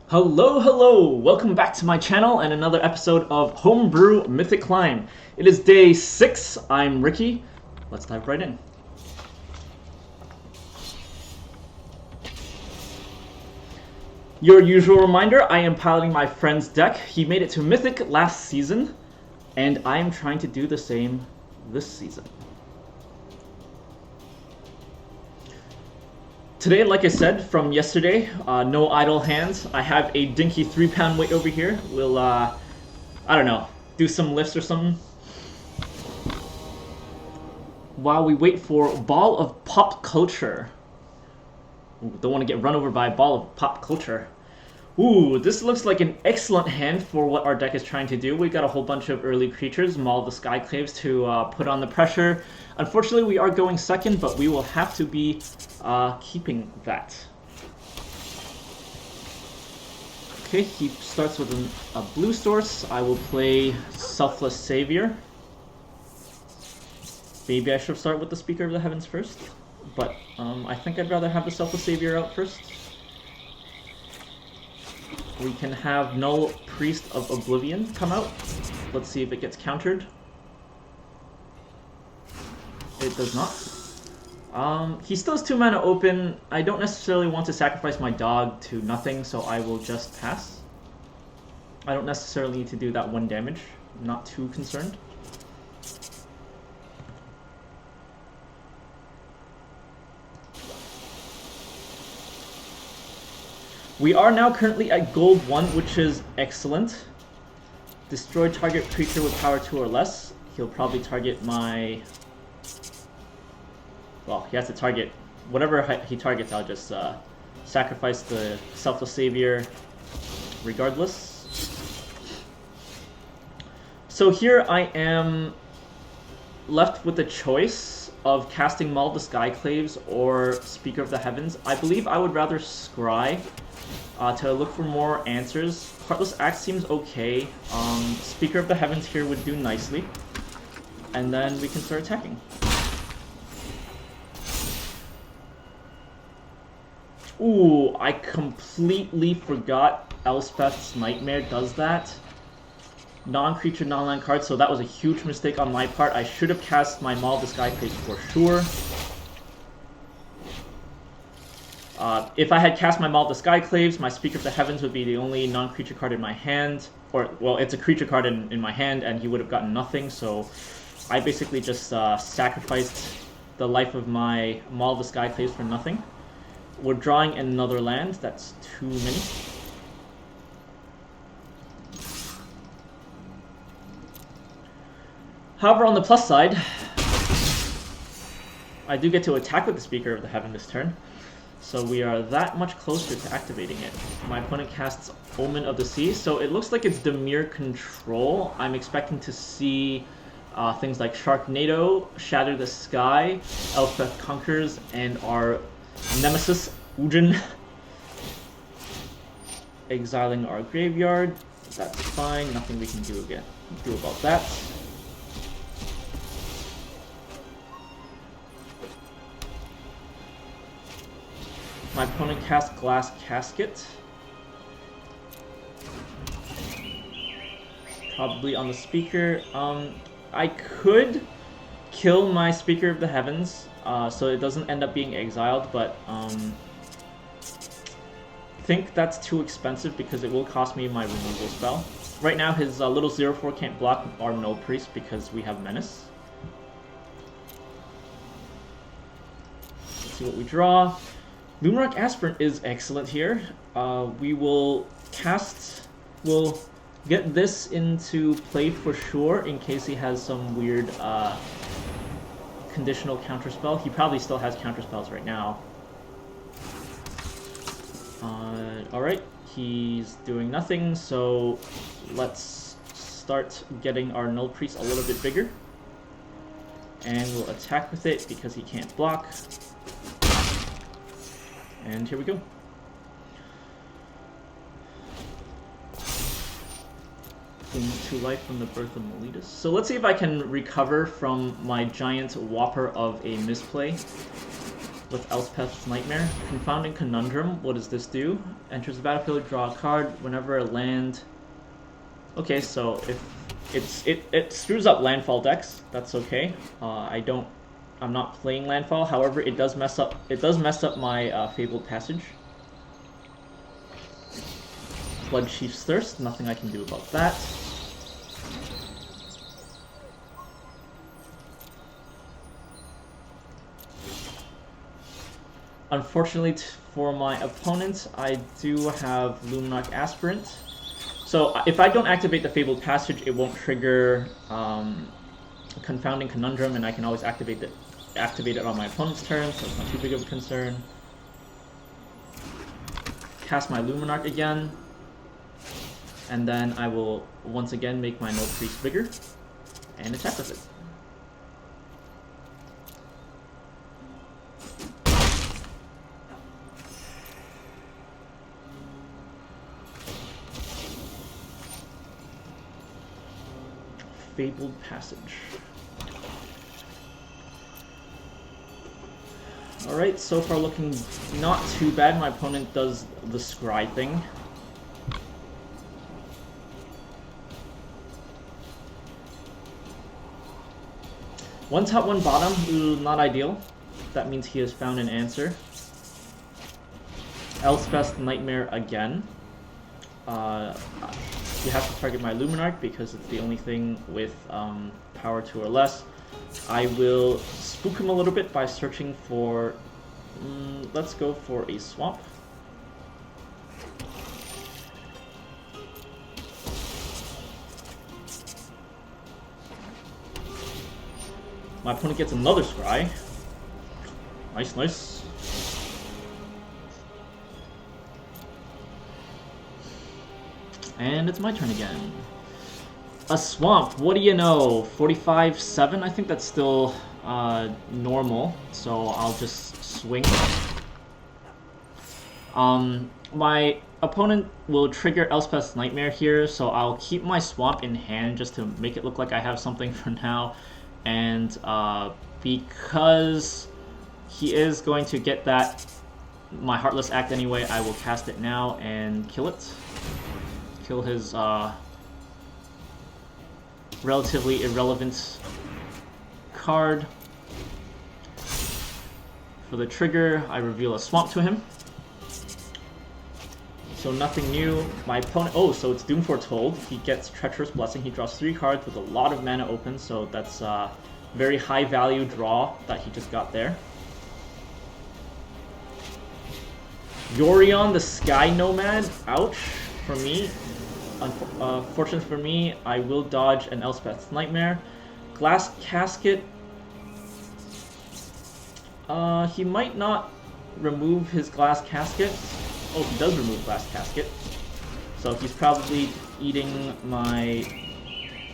Hello, hello! Welcome back to my channel and another episode of Homebrew Mythic Climb. It is day 6. I'm Ricky. Let's dive right in. Your usual reminder, I am piloting my friend's deck. He made it to Mythic last season, and I am trying to do the same this season. Today, like I said from yesterday, no idle hands. I have a dinky 3-pound weight over here. We'll, I don't know, do some lifts or something. While we wait for Ball of Pop Culture. Ooh, don't want to get run over by a Ball of Pop Culture. Ooh, this looks like an excellent hand for what our deck is trying to do. We got a whole bunch of early creatures, Maul of the Skyclaves, to put on the pressure. Unfortunately, we are going second, but we will have to be keeping that. Okay, he starts with a blue source. I will play Selfless Savior. Maybe I should start with the Speaker of the Heavens first, but I think I'd rather have the Selfless Savior out first. We can have Null Priest of Oblivion come out. Let's see if it gets countered. It does not. He still has 2 mana open. I don't necessarily want to sacrifice my dog to nothing, so I will just pass. I don't necessarily need to do that 1 damage. I'm not too concerned. We are now currently at gold 1, which is excellent. Destroy target creature with power 2 or less. He'll probably target my... Well, he has to target... Whatever he targets, I'll just sacrifice the Selfless Savior regardless. So here I am left with the choice of casting Maul of the Skyclaves or Speaker of the Heavens. I believe I would rather Scry. To look for more answers. Heartless Axe seems okay. Speaker of the Heavens here would do nicely. And then we can start attacking. Ooh, I completely forgot Elspeth's Nightmare does that. Non-creature, non-land card, so that was a huge mistake on my part. I should have cast my Maul of the Skyclaves for sure. If I had cast my Maul of the Skyclaves, my Speaker of the Heavens would be the only non-creature card in my hand. Or, well, it's a creature card in my hand, and he would have gotten nothing, so I basically just sacrificed the life of my Maul of the Skyclaves for nothing. We're drawing another land. That's too many. However, on the plus side, I do get to attack with the Speaker of the Heaven this turn. So we are that much closer to activating it. My opponent casts Omen of the Sea, so it looks like it's Dimir control. I'm expecting to see things like Sharknado, Shatter the Sky, Elspeth Conquers, and our Nemesis, Ujin. Exiling our graveyard. That's fine, nothing we can do about that. My opponent casts Glass Casket. Probably on the Speaker. I could kill my Speaker of the Heavens, so it doesn't end up being exiled, but I think that's too expensive because it will cost me my removal spell. Right now his little 0/4 can't block our Null Priest because we have Menace. Let's see what we draw. Loomrock Aspirant is excellent here. We'll get this into play for sure in case he has some weird conditional counterspell. He probably still has counterspells right now. Alright, he's doing nothing, so let's start getting our Null Priest a little bit bigger. And we'll attack with it because he can't block. And here we go. To life from the birth of Meletus. So let's see if I can recover from my giant whopper of a misplay. with Elspeth's Nightmare. Confounding Conundrum, what does this do? Enters the battlefield, draw a card. Whenever a land... Okay, so if it screws up landfall decks, that's okay. I'm not playing landfall, however it does mess up my Fabled Passage. Blood Chief's Thirst, nothing I can do about that. Unfortunately for my opponent, I do have Luminarch Aspirant. So if I don't activate the Fabled Passage, it won't trigger Confounding Conundrum, and I can always activate it on my opponent's turn, so it's not too big of a concern. Cast my Luminarch again, and then I will once again make my No Priest bigger and attack with it. Fabled Passage. Alright, so far looking not too bad. My opponent does the scry thing. One top, one bottom. Ooh, not ideal. That means he has found an answer. Elspeth's Nightmare again. You have to target my Luminarch because it's the only thing with power 2 or less. I will spook him a little bit by searching for... let's go for a swamp. My opponent gets another scry. Nice, nice. And it's my turn again. A swamp, what do you know? 45-7? I think that's still normal, so I'll just swing. My opponent will trigger Elspeth's Nightmare here, so I'll keep my swamp in hand just to make it look like I have something for now. And because he is going to get my Heartless Act anyway, I will cast it now and kill it. Kill his relatively irrelevant card. For the trigger, I reveal a swamp to him. So nothing new. My opponent... Oh, so it's Doom Foretold. He gets Treacherous Blessing. He draws 3 cards with a lot of mana open, so that's a very high value draw that he just got there. Yorion the Sky Nomad. Ouch for me. Fortunate for me, I will dodge an Elspeth's Nightmare. Glass Casket. He might not remove his Glass Casket. Oh, he does remove Glass Casket. So he's probably eating my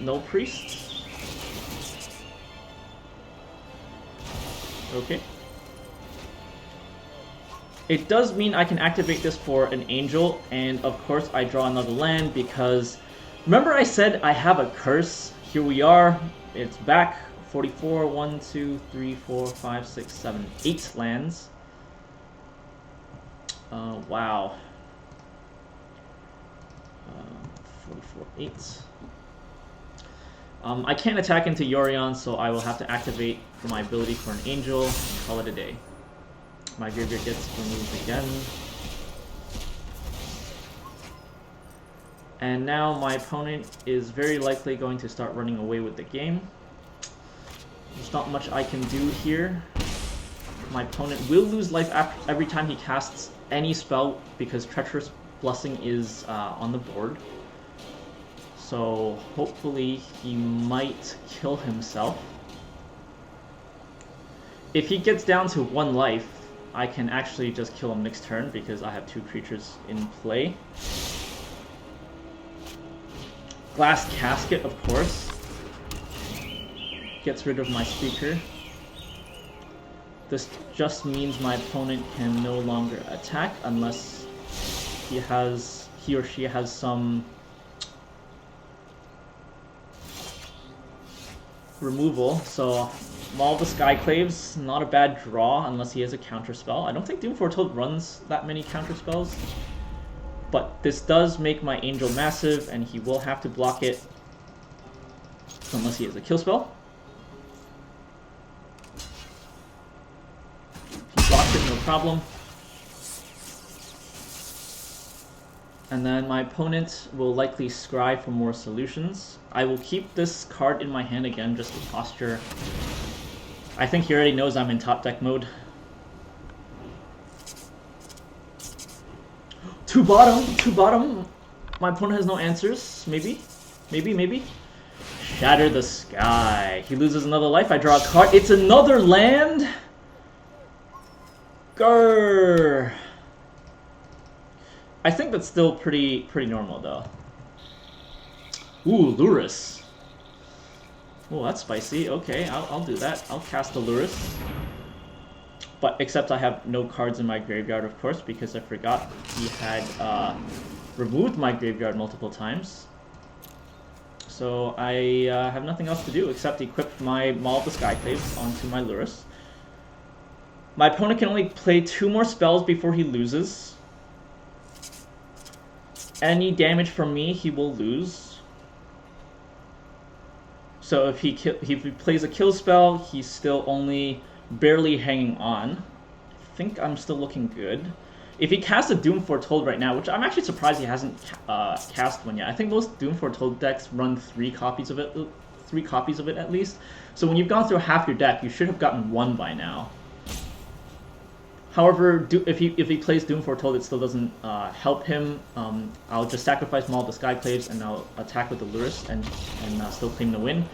No Priest. Okay. It does mean I can activate this for an Angel, and of course I draw another land because... Remember I said I have a curse? Here we are. It's back. 44, 1, 2, 3, 4, 5, 6, 7, 8 lands. Wow. 44, 8. I can't attack into Yorion, so I will have to activate my ability for an Angel and call it a day. My graveyard gets removed again. And now my opponent is very likely going to start running away with the game. There's not much I can do here. My opponent will lose life every time he casts any spell because Treacherous Blessing is on the board. So hopefully he might kill himself. If he gets down to 1 life, I can actually just kill him next turn because I have 2 creatures in play. Glass Casket, of course. Gets rid of my speaker. This just means my opponent can no longer attack unless he or she has some removal. So Maul of the Skyclaves, not a bad draw unless he has a counter spell. I don't think Doom Foretold runs that many counter spells. But this does make my Angel massive, and he will have to block it unless he has a kill spell. He blocks it, no problem. And then my opponent will likely scry for more solutions. I will keep this card in my hand again just to posture. I think he already knows I'm in top deck mode. Two bottom. My opponent has no answers. Maybe. Shatter the Sky. He loses another life. I draw a card. It's another land? Grrr. I think that's still pretty normal though. Ooh, Lurrus. Oh, that's spicy. Okay, I'll do that. I'll cast a Lurrus. But except I have no cards in my graveyard, of course, because I forgot he had removed my graveyard multiple times. So I have nothing else to do except equip my Maul of the Skyclaves onto my Lurrus. My opponent can only play 2 more spells before he loses. Any damage from me, he will lose. So if he plays a kill spell, he's still only barely hanging on. I think I'm still looking good. If he casts a Doom Foretold right now, which I'm actually surprised he hasn't cast one yet. I think most Doom Foretold decks run 3 copies of it at least. So when you've gone through half your deck, you should have gotten 1 by now. However, if he plays Doom Foretold, it still doesn't help him. I'll just sacrifice Maul of the Skyclaves and I'll attack with the Lurrus and still claim the win.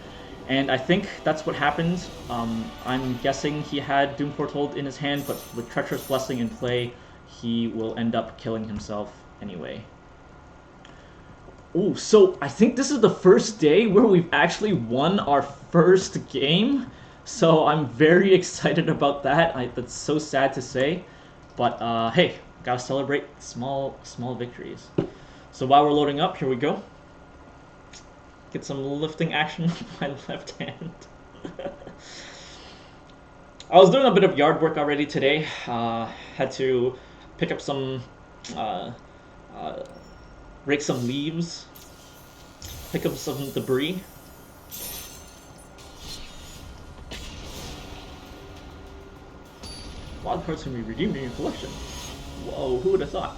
And I think that's what happened. I'm guessing he had Doom Foretold in his hand, but with Treacherous Blessing in play, he will end up killing himself anyway. Ooh, so I think this is the first day where we've actually won our first game. So I'm very excited about that. That's so sad to say. But hey, gotta celebrate small victories. So while we're loading up, here we go. Get some lifting action with my left hand. I was doing a bit of yard work already today. Had to pick up some, rake some leaves, pick up some debris. Wild cards can be redeemed in your collection. Whoa, who would have thought?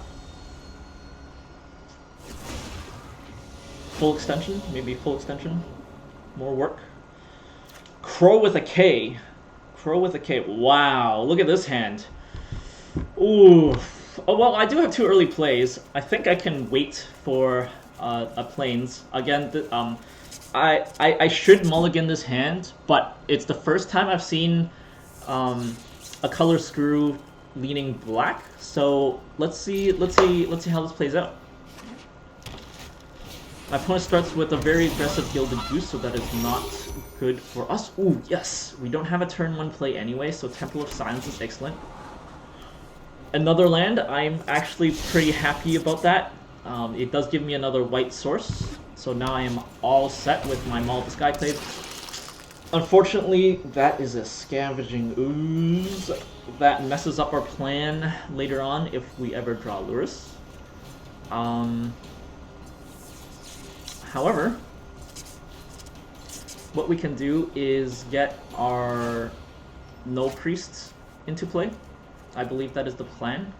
Full extension, maybe full extension. More work. Crow with a K. Crow with a K. Wow, look at this hand. Ooh. Oh, well, I do have 2 early plays. I think I can wait for a Plains. Again, I should mulligan this hand, but it's the first time I've seen a color screw leaning black. So let's see how this plays out. My opponent starts with a very aggressive Gilded Goose, so that is not good for us. Ooh, yes! We don't have a turn 1 play anyway, so Temple of Silence is excellent. Another land, I'm actually pretty happy about that. It does give me another white source, so now I am all set with my Maul of the Skyclave. Unfortunately, that is a Scavenging Ooze that messes up our plan later on if we ever draw Lurrus. However, what we can do is get our No Priest into play. I believe that is the plan.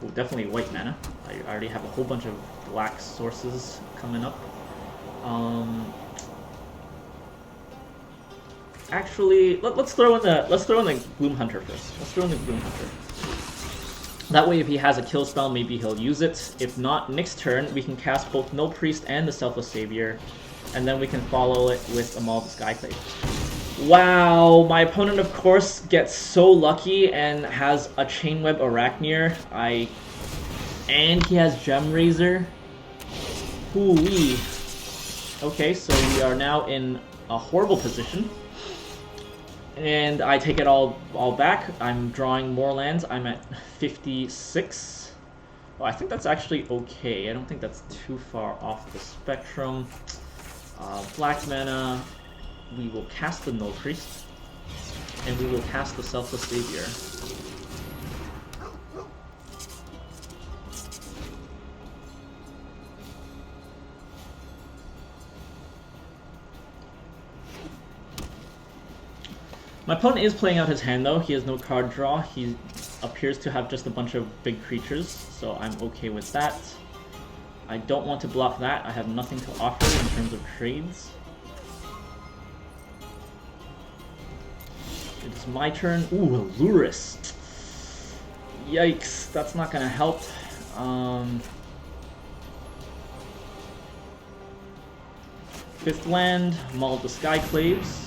Oh, definitely white mana. I already have a whole bunch of black sources coming up. Actually, let's throw in the Gloom Hunter first. Let's throw in the Gloom Hunter. That way, if he has a kill spell, maybe he'll use it. If not, next turn we can cast both No Priest and the Selfless Savior, and then we can follow it with a Maul of the Skyclave. Wow, my opponent of course gets so lucky and has a Chainweb Arachneer. And he has Gem Razor. Hoo-wee. Okay, so we are now in a horrible position. And I take it all back. I'm drawing more lands. I'm at 56. Oh, I think that's actually okay. I don't think that's too far off the spectrum. Black mana. We will cast the No Priest. and we will cast the Selfless Savior. My opponent is playing out his hand though. He has no card draw. He appears to have just a bunch of big creatures, so I'm okay with that. I don't want to block that. I have nothing to offer in terms of trades. It is my turn. Ooh, Luris. Yikes, that's not gonna help. Fifth land, Maul the Skyclaves.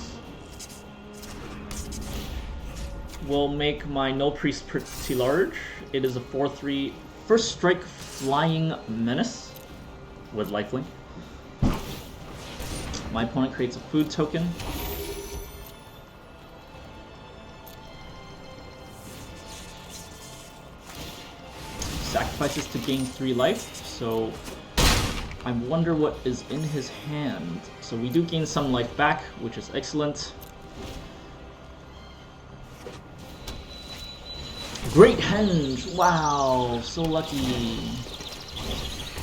Will make my Null Priest pretty large. It is a 4/3 first strike flying menace with lifelink. My opponent creates a food token. Sacrifices to gain 3 life, so I wonder what is in his hand. So we do gain some life back, which is excellent. Great Henge! Wow, so lucky.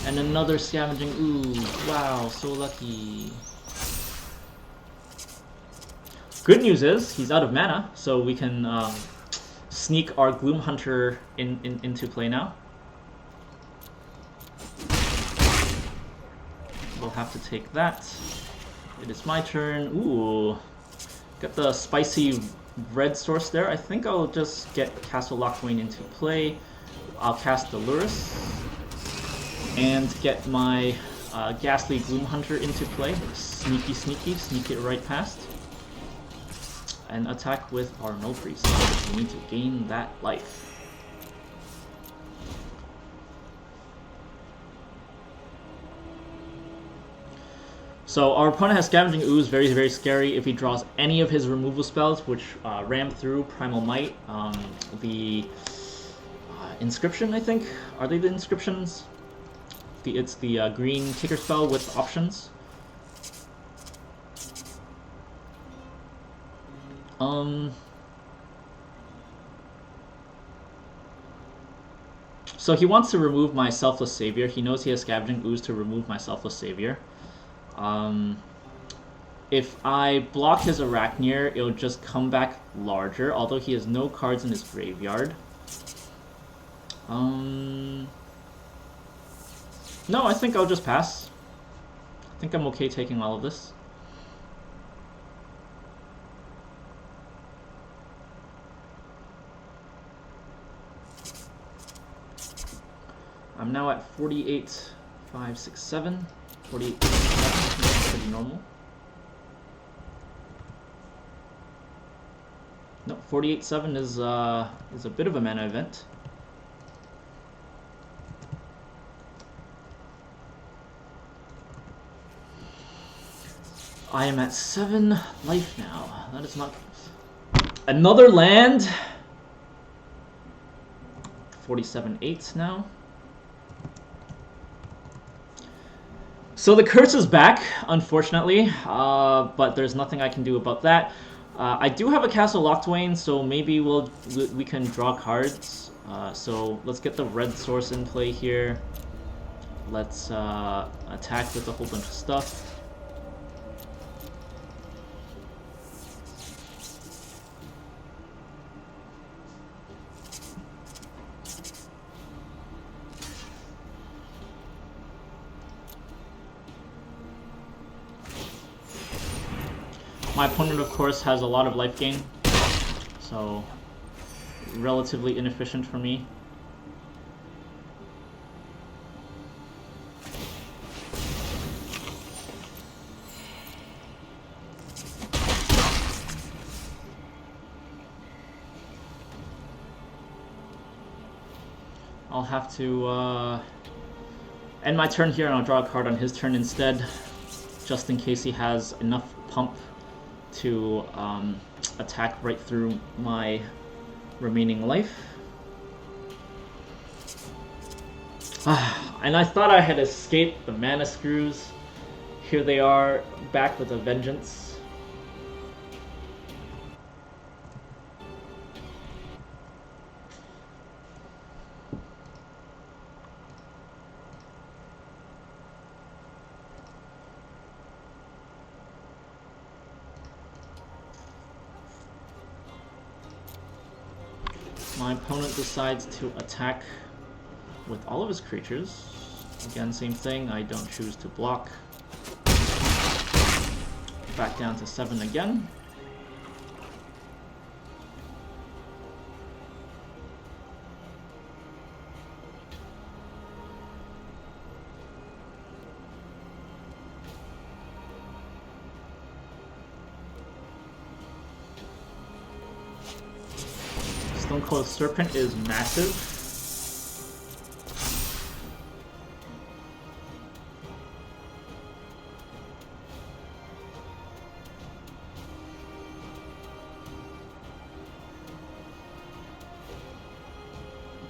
And another Scavenging Ooze. Wow, so lucky. Good news is, he's out of mana, so we can sneak our Gloom Hunter into play now. We'll have to take that. It is my turn. Ooh. Got the spicy red source there. I think I'll just get Castle Locthwain into play. I'll cast the Luris and get my Ghastly Gloom Hunter into play. Sneaky, sneak it right past. And attack with our Null Priest. We need to gain that life. So our opponent has Scavenging Ooze, very, very scary. If he draws any of his removal spells, which ram through Primal Might, the Inscription, I think? Are they the Inscriptions? It's the green kicker spell with options. So he wants to remove my Selfless Savior. He knows he has Scavenging Ooze to remove my Selfless Savior. If I block his Arachneer, it'll just come back larger, although he has no cards in his graveyard. No, I think I'll just pass. I think I'm okay taking all of this. I'm now at 48, 5, 6, 7. 48, 7. That's pretty normal. No, 48-7 is a bit of a mana event. I am at 7 life now. That is not another land. 47-8 now. So the curse is back, unfortunately, but there's nothing I can do about that. I do have a Castle Locthwain, so maybe we can draw cards. So let's get the red source in play here. Let's attack with a whole bunch of stuff. My opponent, of course, has a lot of life gain, so relatively inefficient for me. I'll have to end my turn here and I'll draw a card on his turn instead, just in case he has enough pump to attack right through my remaining life. And I thought I had escaped the mana screws. Here they are, back with a vengeance. My opponent decides to attack with all of his creatures. Again, same thing, I don't choose to block. Back down to 7 again. Stonecoil Serpent is massive.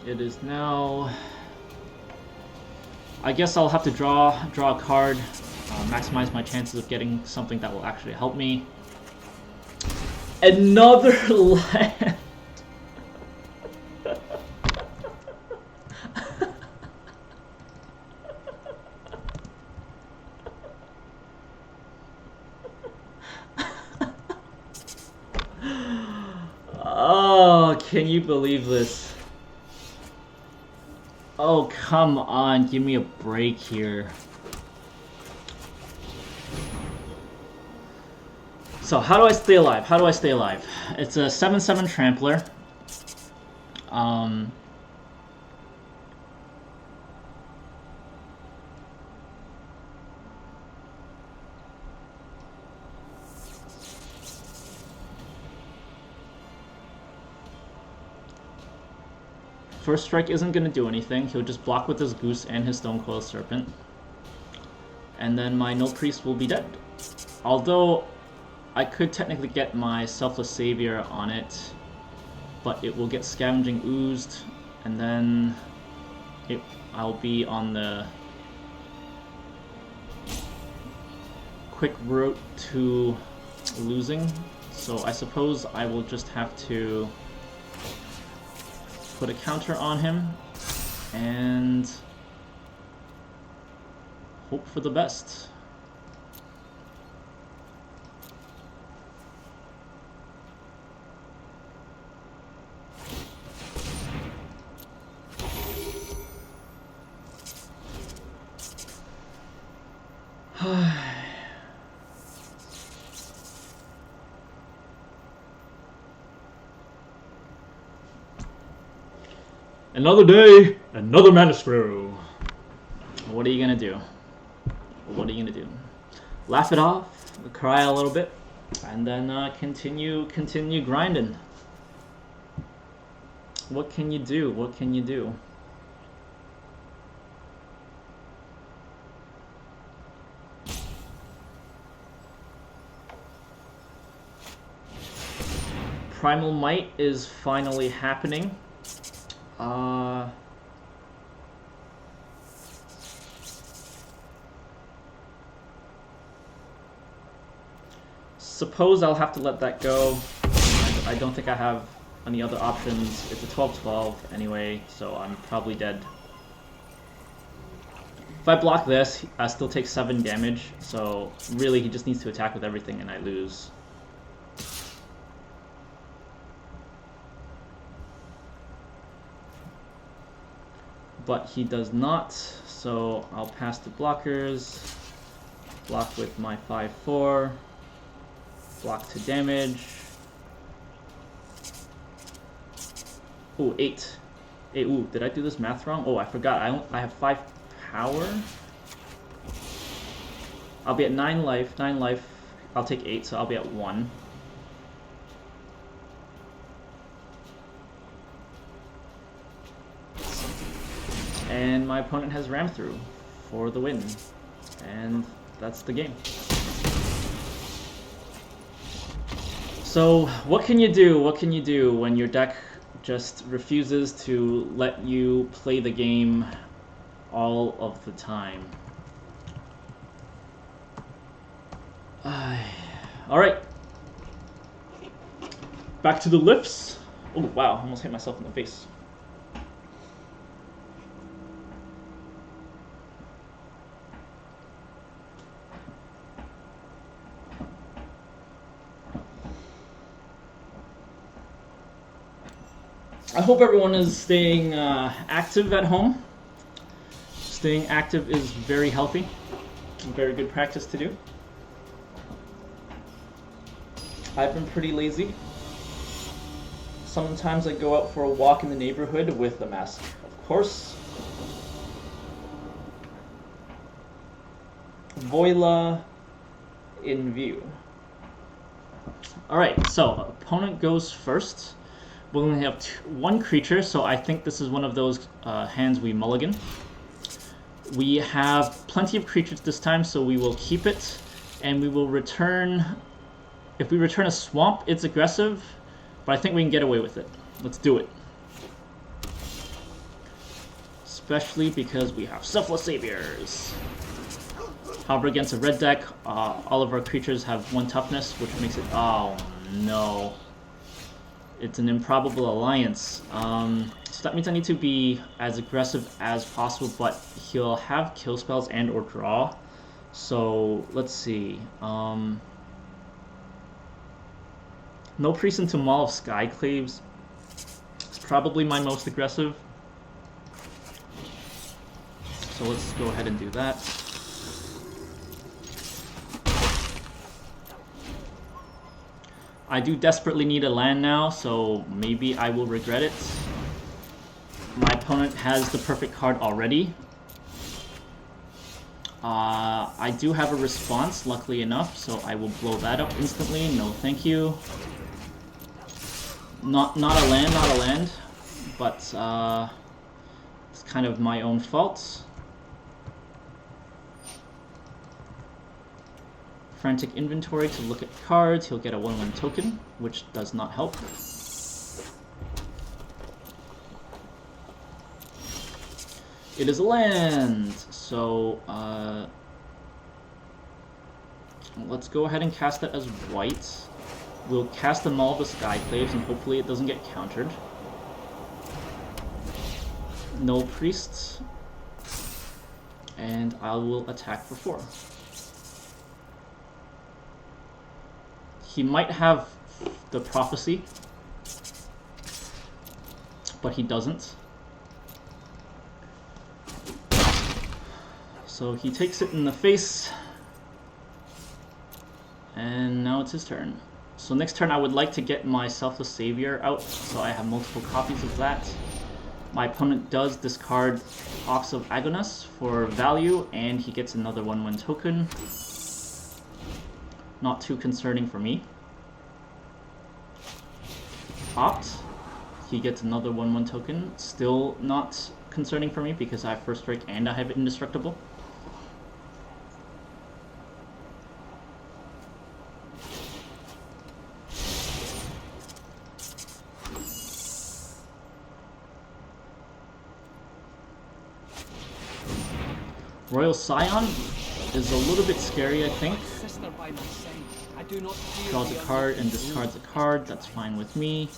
It is now... I guess I'll have to draw a card, maximize my chances of getting something that will actually help me. Another land! Oh, can you believe this? Oh, come on, give me a break here. So, how do I stay alive? How do I stay alive? It's a 7/7 Trampler. First Strike isn't going to do anything. He'll just block with his Goose and his Stonecoil Serpent. And then my No Priest will be dead. Although, I could technically get my Selfless Savior on it, but it will get Scavenging Oozed, and then I'll be on the quick route to losing. So I suppose I will just have to put a counter on him and hope for the best. Another day, another mana screw. What are you gonna do? What are you gonna do? Laugh it off, cry a little bit, and then continue grinding. What can you do? What can you do? Primal Might is finally happening. Suppose I'll have to let that go. I don't think I have any other options. It's a 12/12 anyway, so I'm probably dead. If I block this, I still take 7 damage, so really he just needs to attack with everything and I lose. But he does not, so I'll pass the blockers, block with my 5/4, block to damage. Ooh, 8. Ooh, did I do this math wrong? Oh, I forgot, I have 5 power? I'll be at 9 life, I'll take 8, so I'll be at 1. And my opponent has Ram Through for the win. And that's the game. So, what can you do? What can you do when your deck just refuses to let you play the game all of the time? Alright. Back to the lifts. Oh, wow, almost hit myself in the face. I hope everyone is staying active at home. Staying active is very healthy. Very good practice to do. I've been pretty lazy. Sometimes I go out for a walk in the neighborhood with a mask, of course. Voila in view. Alright, so opponent goes first. We only have one creature, so I think this is one of those hands we mulligan. We have plenty of creatures this time, so we will keep it, and we will return... If we return a swamp, it's aggressive, but I think we can get away with it. Let's do it. Especially because we have Selfless Saviors. However, against a red deck, all of our creatures have 1 toughness, which makes it... Oh, no. It's an improbable alliance. So that means I need to be as aggressive as possible, but he'll have kill spells and or draw. So, let's see. No Priest into Maul of Skyclaves. It's probably my most aggressive. So let's go ahead and do that. I do desperately need a land now, so maybe I will regret it. My opponent has the perfect card already. I do have a response, luckily enough, so I will blow that up instantly. No, thank you. Not a land, but it's kind of my own fault. Frantic Inventory to look at cards. He'll get a 1/1 token, which does not help. It is a land, so let's go ahead and cast it as white. We'll cast the Maul of the Skyclaves, and hopefully it doesn't get countered. No Priest, and I will attack for 4. He might have the Prophecy, but he doesn't. So he takes it in the face, and now it's his turn. So next turn I would like to get my Selfless Savior out, so I have multiple copies of that. My opponent does discard Ox of Agonas for value, and he gets another 1/1 token. Not too concerning for me. Opt. He gets another 1/1 token. Still not concerning for me because I have First Strike and I have Indestructible. Royal Scion is a little bit scary, I think. Draws a card and discards a card, that's fine with me.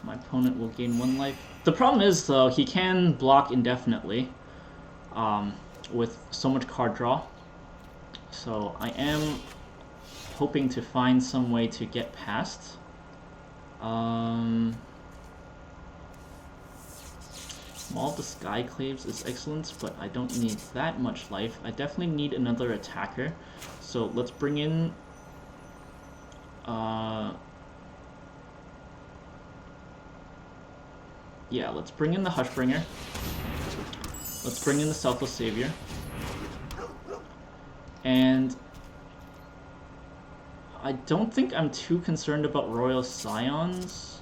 My opponent will gain 1 life. The problem is, though, he can block indefinitely with so much card draw. So I am hoping to find some way to get past. Maul of the Skyclaves is excellent, but I don't need that much life. I definitely need another attacker. So let's bring in... yeah, let's bring in the Hushbringer. Let's bring in the Selfless Savior. And I don't think I'm too concerned about Royal Scions,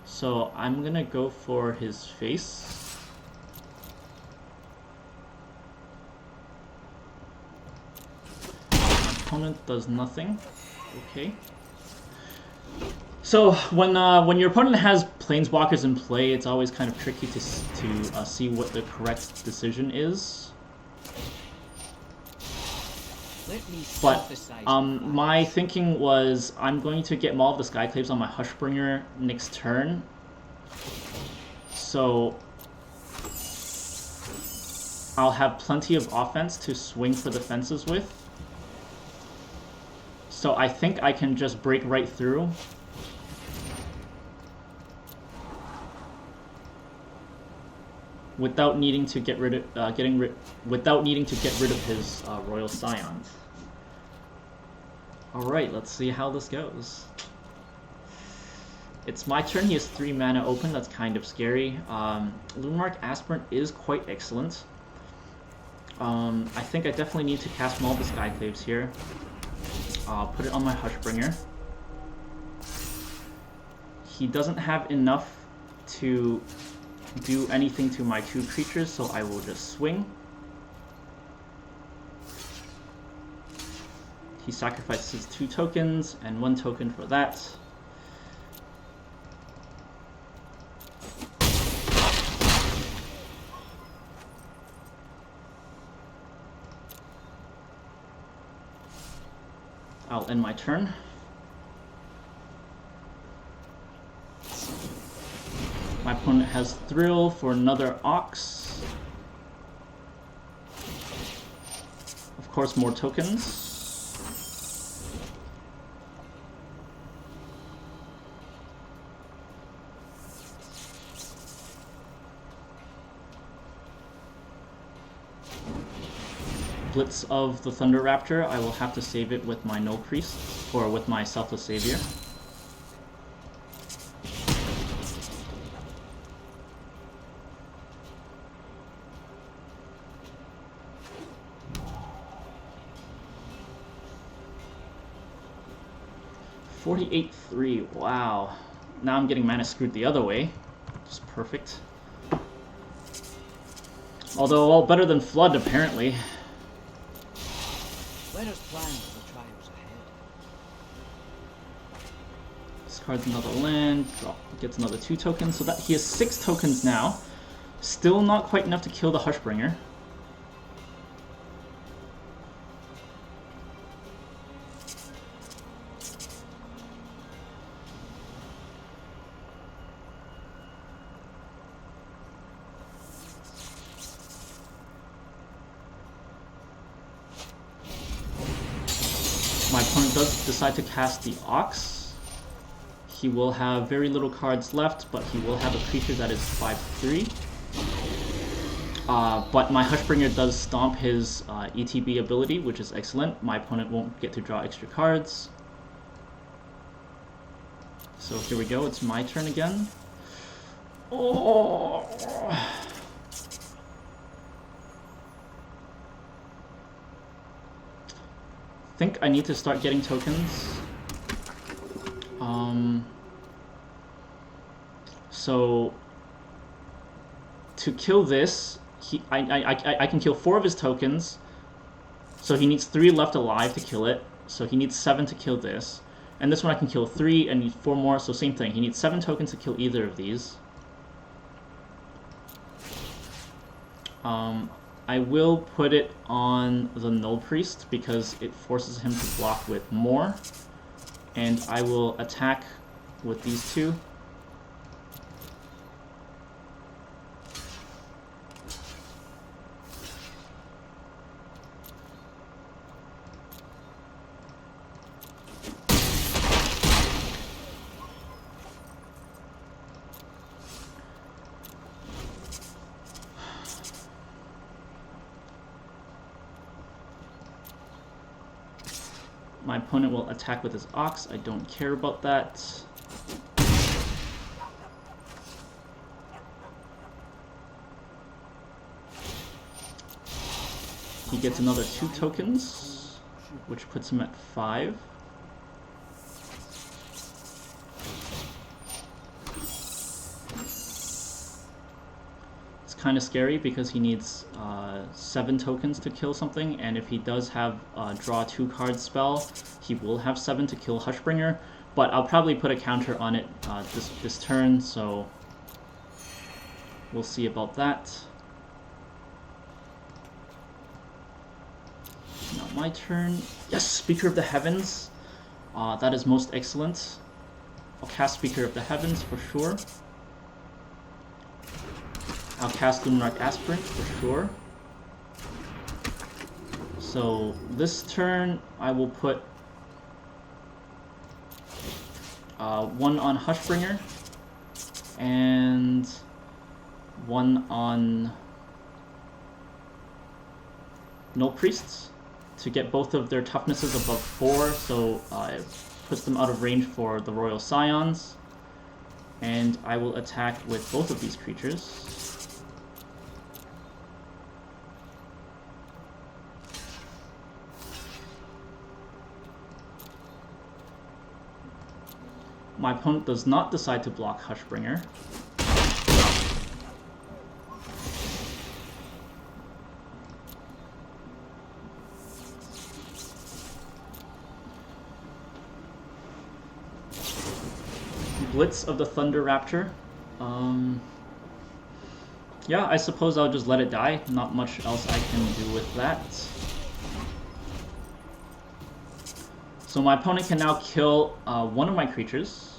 so I'm gonna go for his face. My opponent does nothing. Okay. So when your opponent has Planeswalkers in play, it's always kind of tricky to see what the correct decision is. But my thinking was I'm going to get Maul of the Skyclaves on my Hushbringer next turn. So I'll have plenty of offense to swing for the fences with. So I think I can just break right through. Without needing to get rid of without needing to get rid of his Royal Scions. All right, let's see how this goes. It's my turn. He has 3 mana open. That's kind of scary. Luminarch Aspirant is quite excellent. I think I definitely need to cast Maul of the Skyclaves here. Put it on my Hushbringer. He doesn't have enough to do anything to my 2 creatures, so I will just swing. He sacrifices 2 tokens and 1 token for that. I'll end my turn. My opponent has Thrill for another Ox. Of course, more tokens. Blitz of the Thunder Raptor. I will have to save it with my Null Priest, or with my Selfless Savior. $48-3. Wow. Now I'm getting mana screwed the other way. Just perfect. Although all better than Flood, apparently. Let us plan for the trials ahead. Discards another land, gets another 2 tokens, so that he has 6 tokens now. Still not quite enough to kill the Hushbringer. My opponent does decide to cast the Ox. He will have very little cards left, but he will have a creature that is 5/3. But my Hushbringer does stomp his ETB ability, which is excellent. My opponent won't get to draw extra cards. So here we go, it's my turn again. Oh! I think I need to start getting tokens. So to kill this, I can kill 4 of his tokens. So he needs 3 left alive to kill it. So he needs 7 to kill this. And this one I can kill 3 and need 4 more. So same thing. He needs 7 tokens to kill either of these. I will put it on the Null Priest because it forces him to block with more. And I will attack with these 2. My opponent will attack with his Ox. I don't care about that. He gets another 2 tokens, which puts him at 5. It's kind of scary because he needs 7 tokens to kill something, and if he does have a draw 2 cards spell, he will have 7 to kill Hushbringer, but I'll probably put a counter on it this turn, so we'll see about that. Now my turn. Yes, Speaker of the Heavens. That is most excellent. I'll cast Speaker of the Heavens for sure. I'll cast Luminarch Aspirant for sure. So this turn I will put one on Hushbringer and one on Null Priests to get both of their toughnesses above 4, so it puts them out of range for the Royal Scions. And I will attack with both of these creatures. My opponent does not decide to block Hushbringer. Blitz of the Thunder Raptor. Yeah, I suppose I'll just let it die. Not much else I can do with that. So my opponent can now kill one of my creatures,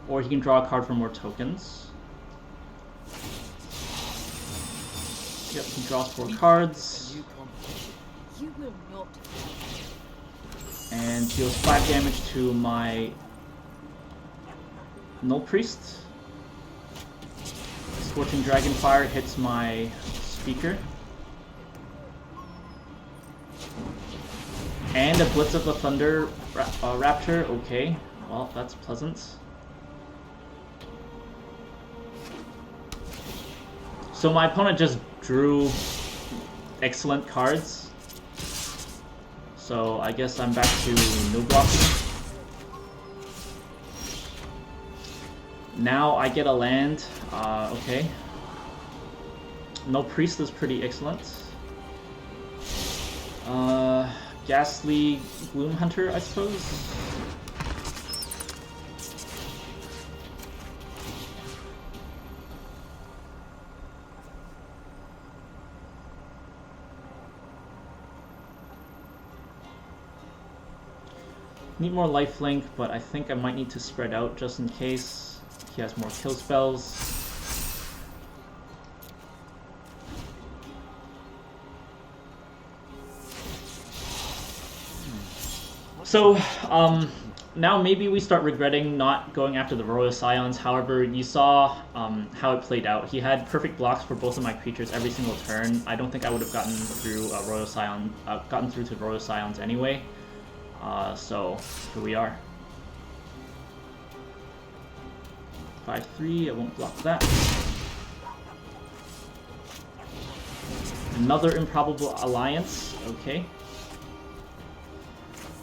or he can draw a card for more tokens. Yep, he draws 4 cards. You will not. And deals 5 damage to my Null Priest. Scorching Dragonfire hits my speaker. And a Blitz of the Thunder Raptor. Okay, well, that's pleasant. So my opponent just drew excellent cards. So I guess I'm back to no blocking. Now I get a land. Okay. No Priest is pretty excellent. Ghastly Gloom Hunter, I suppose. Need more lifelink, but I think I might need to spread out just in case. He has more kill spells. So, now maybe we start regretting not going after the Royal Scions. However, you saw how it played out. He had perfect blocks for both of my creatures every single turn. I don't think I would have gotten through to Royal Scions anyway. So here we are. 5/3, I won't block that. Another improbable alliance, okay.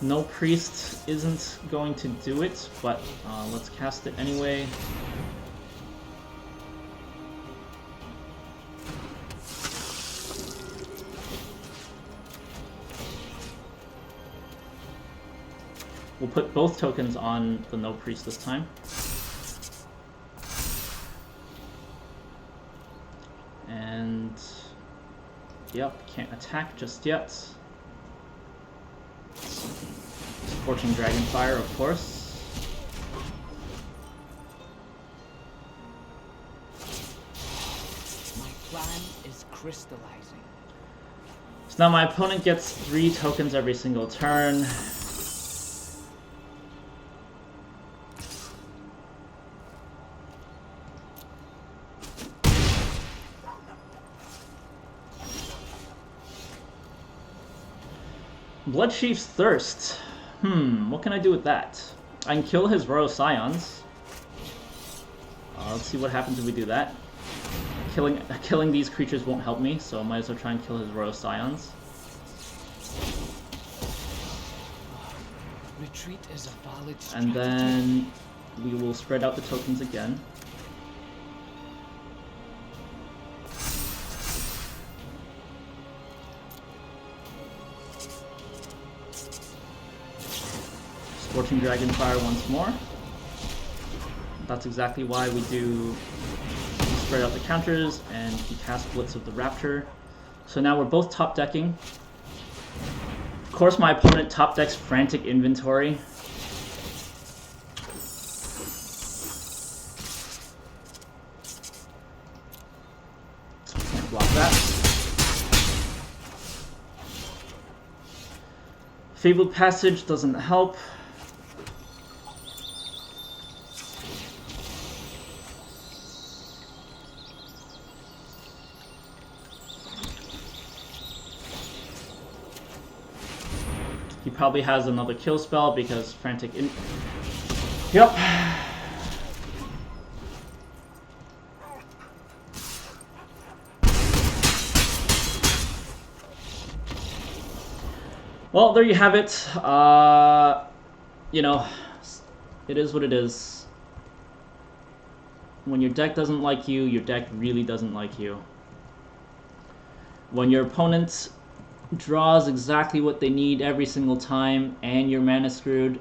No Priest isn't going to do it, but let's cast it anyway. We'll put both tokens on the No Priest this time. And yep, can't attack just yet. Scorching Dragonfire, of course. My plan is crystallizing. So now my opponent gets 3 tokens every single turn. Bloodchief's Thirst. What can I do with that? I can kill his Royal Scions. Let's see what happens if we do that. Killing these creatures won't help me, so I might as well try and kill his Royal Scions. Retreat is a valid strategy. And then we will spread out the tokens again. Scorching Dragonfire once more. That's exactly why we do spread out the counters, and he casts Blitz of the Raptor. So now we're both top decking. Of course, my opponent top decks Frantic Inventory. Can't block that. Fabled Passage doesn't help. He probably has another kill spell because Frantic in. Yep. Well, there you have it. You know, it is what it is. When your deck doesn't like you, your deck really doesn't like you. When your opponent draws exactly what they need every single time and your mana screwed,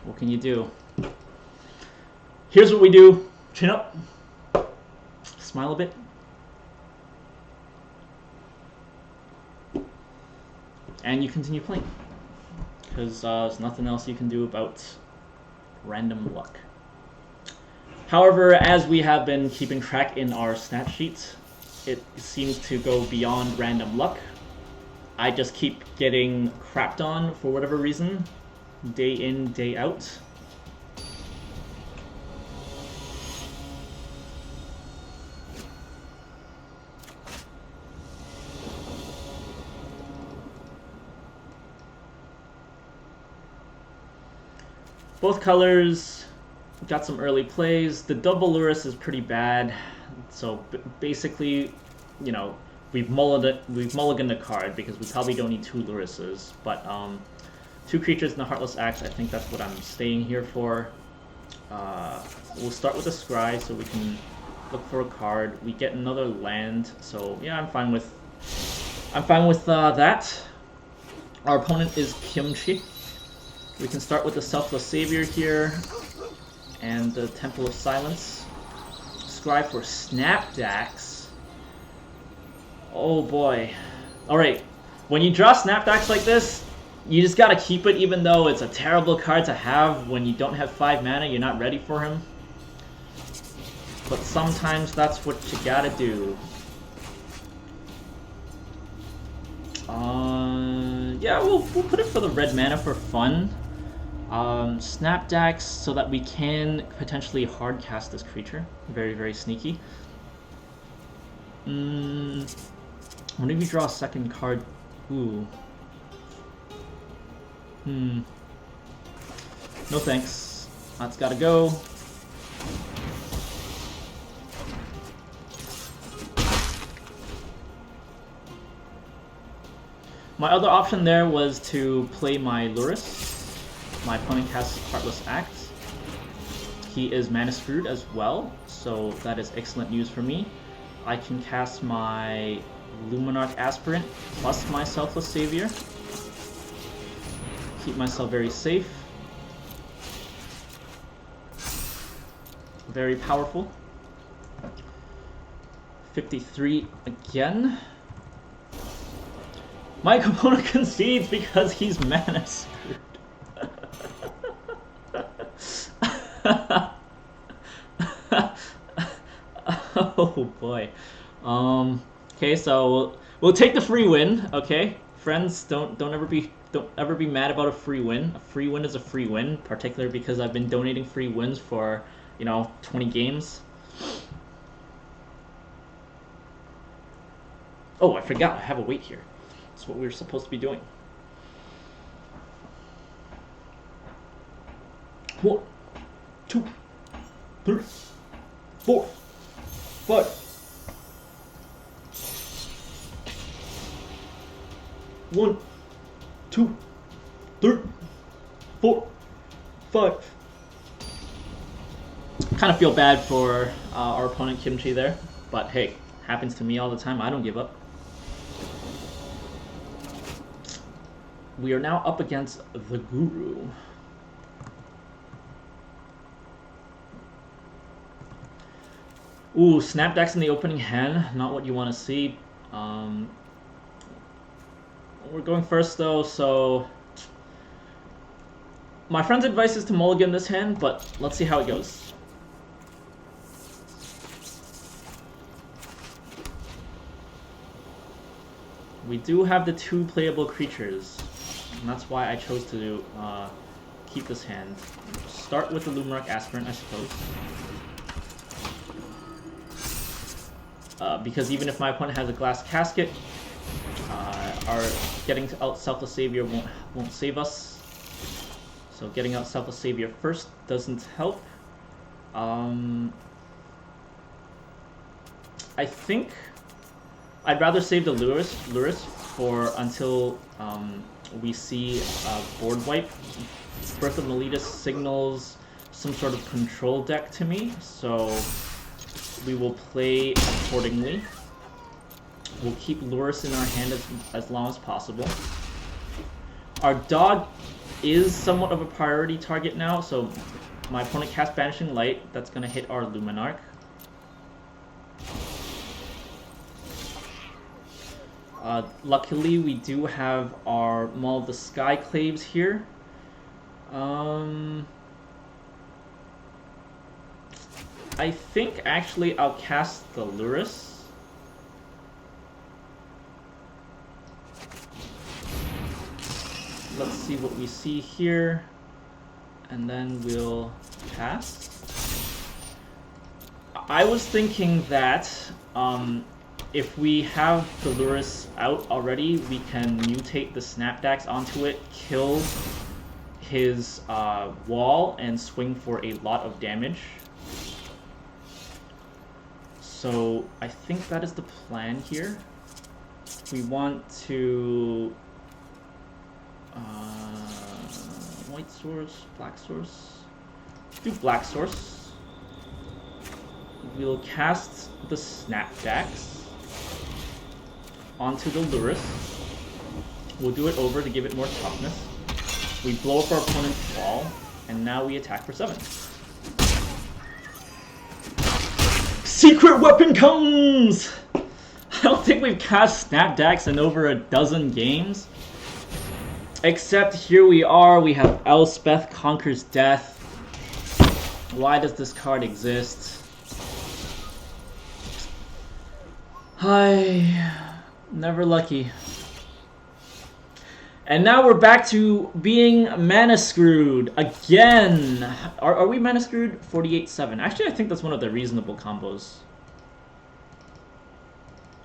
what can you do? Here's what we do. Chin up. Smile a bit. And you continue playing. Because there's nothing else you can do about random luck. However, as we have been keeping track in our stat sheet, it seems to go beyond random luck. I just keep getting crapped on for whatever reason, day in, day out. Both colors got some early plays. The double Lurrus is pretty bad. So basically, you know, we've mulliganed the card because we probably don't need 2 Lurruses. But 2 creatures in the Heartless Axe, I think that's what I'm staying here for. We'll start with a Scry so we can look for a card. We get another land, so yeah, I'm fine with that. Our opponent is Kimchi. We can start with the Selfless Savior here and the Temple of Silence. Scry for Snapdax. Oh boy. Alright, when you draw Snapdax like this, you just gotta keep it even though it's a terrible card to have when you don't have 5 mana, you're not ready for him. But sometimes that's what you gotta do. Yeah, we'll put it for the red mana for fun. Snapdax so that we can potentially hard cast this creature. Very, very sneaky. When do we draw a second card? Ooh. No thanks. That's gotta go. My other option there was to play my Lurrus. My opponent casts Heartless Axe. He is mana screwed as well, so that is excellent news for me. I can cast my Luminarch Aspirant plus my Selfless Savior. Keep myself very safe. Very powerful. 53 again. My opponent concedes because he's mana screwed. Oh boy. Okay, so we'll take the free win. Okay, friends, don't ever be mad about a free win. A free win is a free win, particularly because I've been donating free wins for 20 games. Oh, I forgot. I have a wait here. That's what we were supposed to be doing. 1, 2, 3, 4, 5. 1, 2, 3, 4, 5. Kind of feel bad for our opponent Kimchi there, but hey, happens to me all the time. I don't give up. We are now up against the Guru. Ooh, Snapdax in the opening hand. Not what you want to see. We're going first though, so my friend's advice is to mulligan this hand, but let's see how it goes. We do have the 2 playable creatures. And that's why I chose to keep this hand. Start with the Luminarch Aspirant, I suppose. Because even if my opponent has a Glass Casket, our getting out Selfless Savior won't save us. So getting out Selfless Savior first doesn't help. I think I'd rather save the Lurrus for until we see board wipe. Birth of Meletus signals some sort of control deck to me, so we will play accordingly. We'll keep Lurrus in our hand as long as possible. Our dog is somewhat of a priority target now, so my opponent casts Banishing Light. That's going to hit our Luminarch. Luckily, we do have our Maul of the Skyclaves here. I think actually I'll cast the Lurrus. Let's see what we see here, and then we'll pass. I was thinking that if we have the Lurrus out already, we can mutate the Snapdax onto it, kill his wall, and swing for a lot of damage. So I think that is the plan here. We want to white source, black source. Do black source. We'll cast the Snapdax onto the Lurrus. We'll do it over to give it more toughness. We blow up our opponent's wall, and now we attack for 7. Secret weapon comes! I don't think we've cast Snapdax in over a dozen games. Except here we are, we have Elspeth Conquers Death. Why does this card exist? Hi, never lucky. And now we're back to being mana screwed again. Are we mana screwed? 48-7. Actually, I think that's one of the reasonable combos.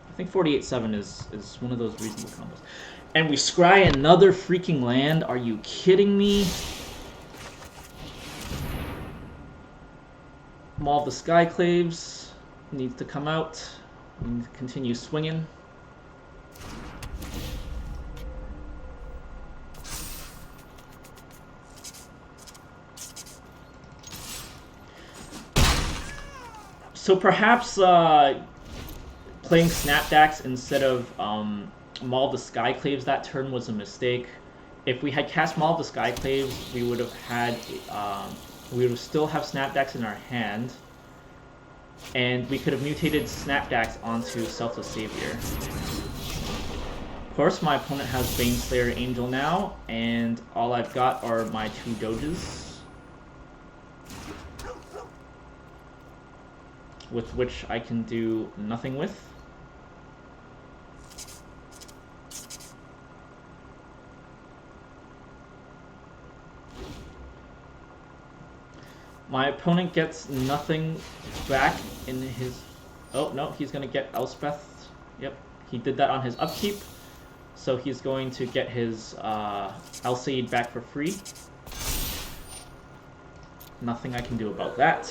I think 48-7 is one of those reasonable combos. And we scry another freaking land. Are you kidding me? Maul of the Skyclaves needs to come out. We need to continue swinging. So perhaps playing Snapdax instead of Maul of the Skyclaves that turn was a mistake. If we had cast Maul of the Skyclaves, we would have had we would still have Snapdax in our hand, and we could have mutated Snapdax onto Selfless Savior. Of course, my opponent has Baneslayer Angel now, and all I've got are my 2 Doges, with which I can do nothing with. My opponent gets nothing back in his... Oh, no, he's going to get Elspeth. Yep, he did that on his upkeep. So he's going to get his Alseid back for free. Nothing I can do about that.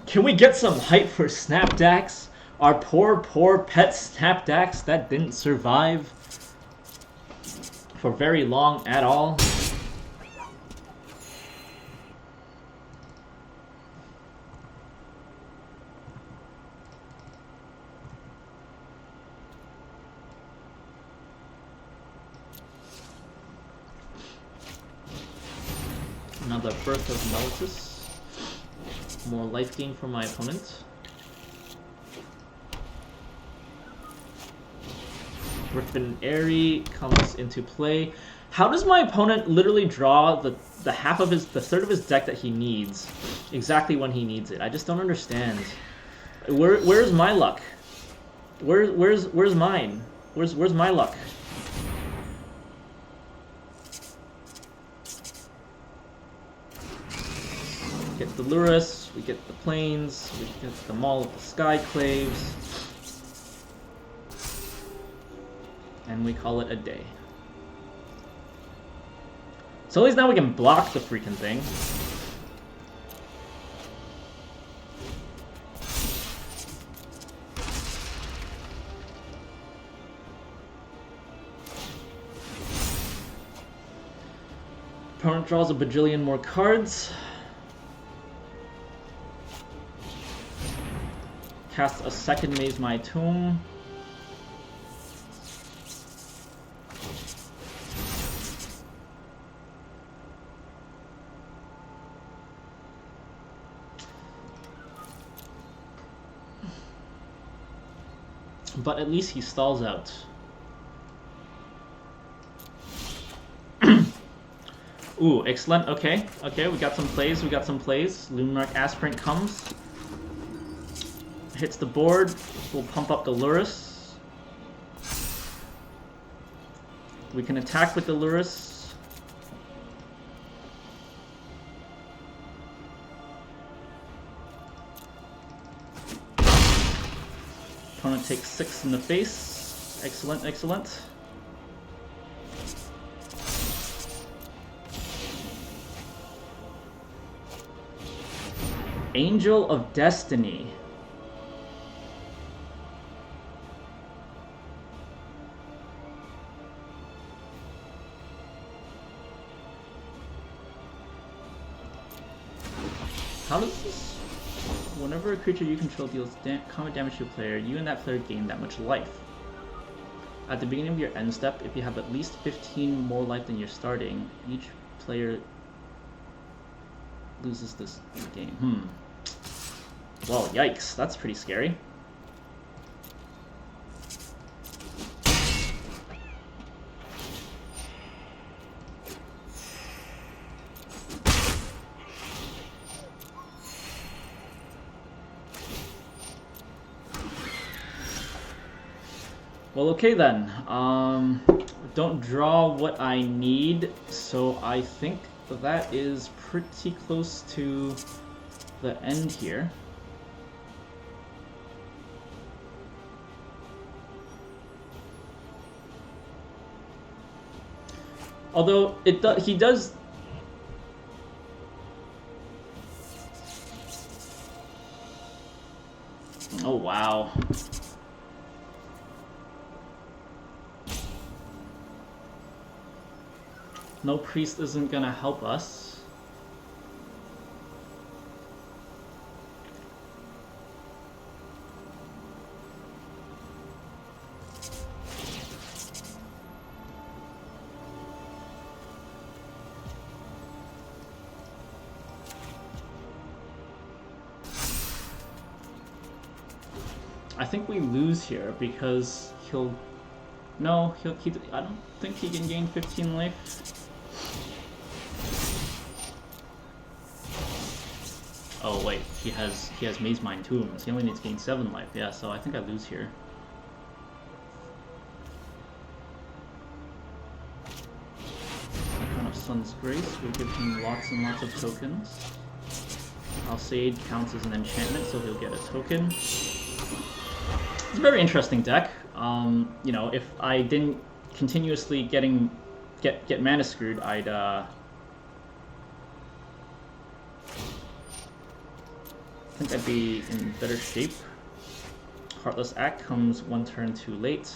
Can we get some hype for Snapdax? Our poor pet Snapdax that didn't survive for very long at all. Another Birth of Meletus. More life gain for my opponent. Griffin Airy comes into play. How does my opponent literally draw the third of his deck that he needs exactly when he needs it? I just don't understand. Where's my luck? Where's mine? Where's my luck? We get the Lurrus, we get the Plains, we get the Maul of the Skyclaves, and we call it a day. So at least now we can block the freaking thing. Opponent draws a bajillion more cards. Cast a second Maze My Tomb. But at least he stalls out. Ooh, excellent. Okay, okay, we got some plays, Luminarch Aspirant comes. Hits the board. We'll pump up the Lurrus. We can attack with the Lurrus. Opponent takes 6 in the face. Excellent, excellent. Angel of Destiny. How does this... Whenever a creature you control deals combat damage to a player, you and that player gain that much life. At the beginning of your end step, if you have at least 15 more life than you're starting, each player loses this game. Well, yikes, that's pretty scary. Well, okay then. Don't draw what I need, so I think that is pretty close to the end here. Although he does. Oh wow. No priest isn't gonna help us. I think we lose here because he'll... No, I don't think he can gain 15 life. Oh wait, he has Maze Mine Tombs. He only needs to gain 7 life. Yeah, so I think I lose here. Kind of Sun's Grace will give him lots and lots of tokens. Alseid counts as an enchantment, so he'll get a token. It's a very interesting deck. You know, if I didn't continuously get mana screwed, I think I'd be in better shape. Heartless Act comes 1 turn too late.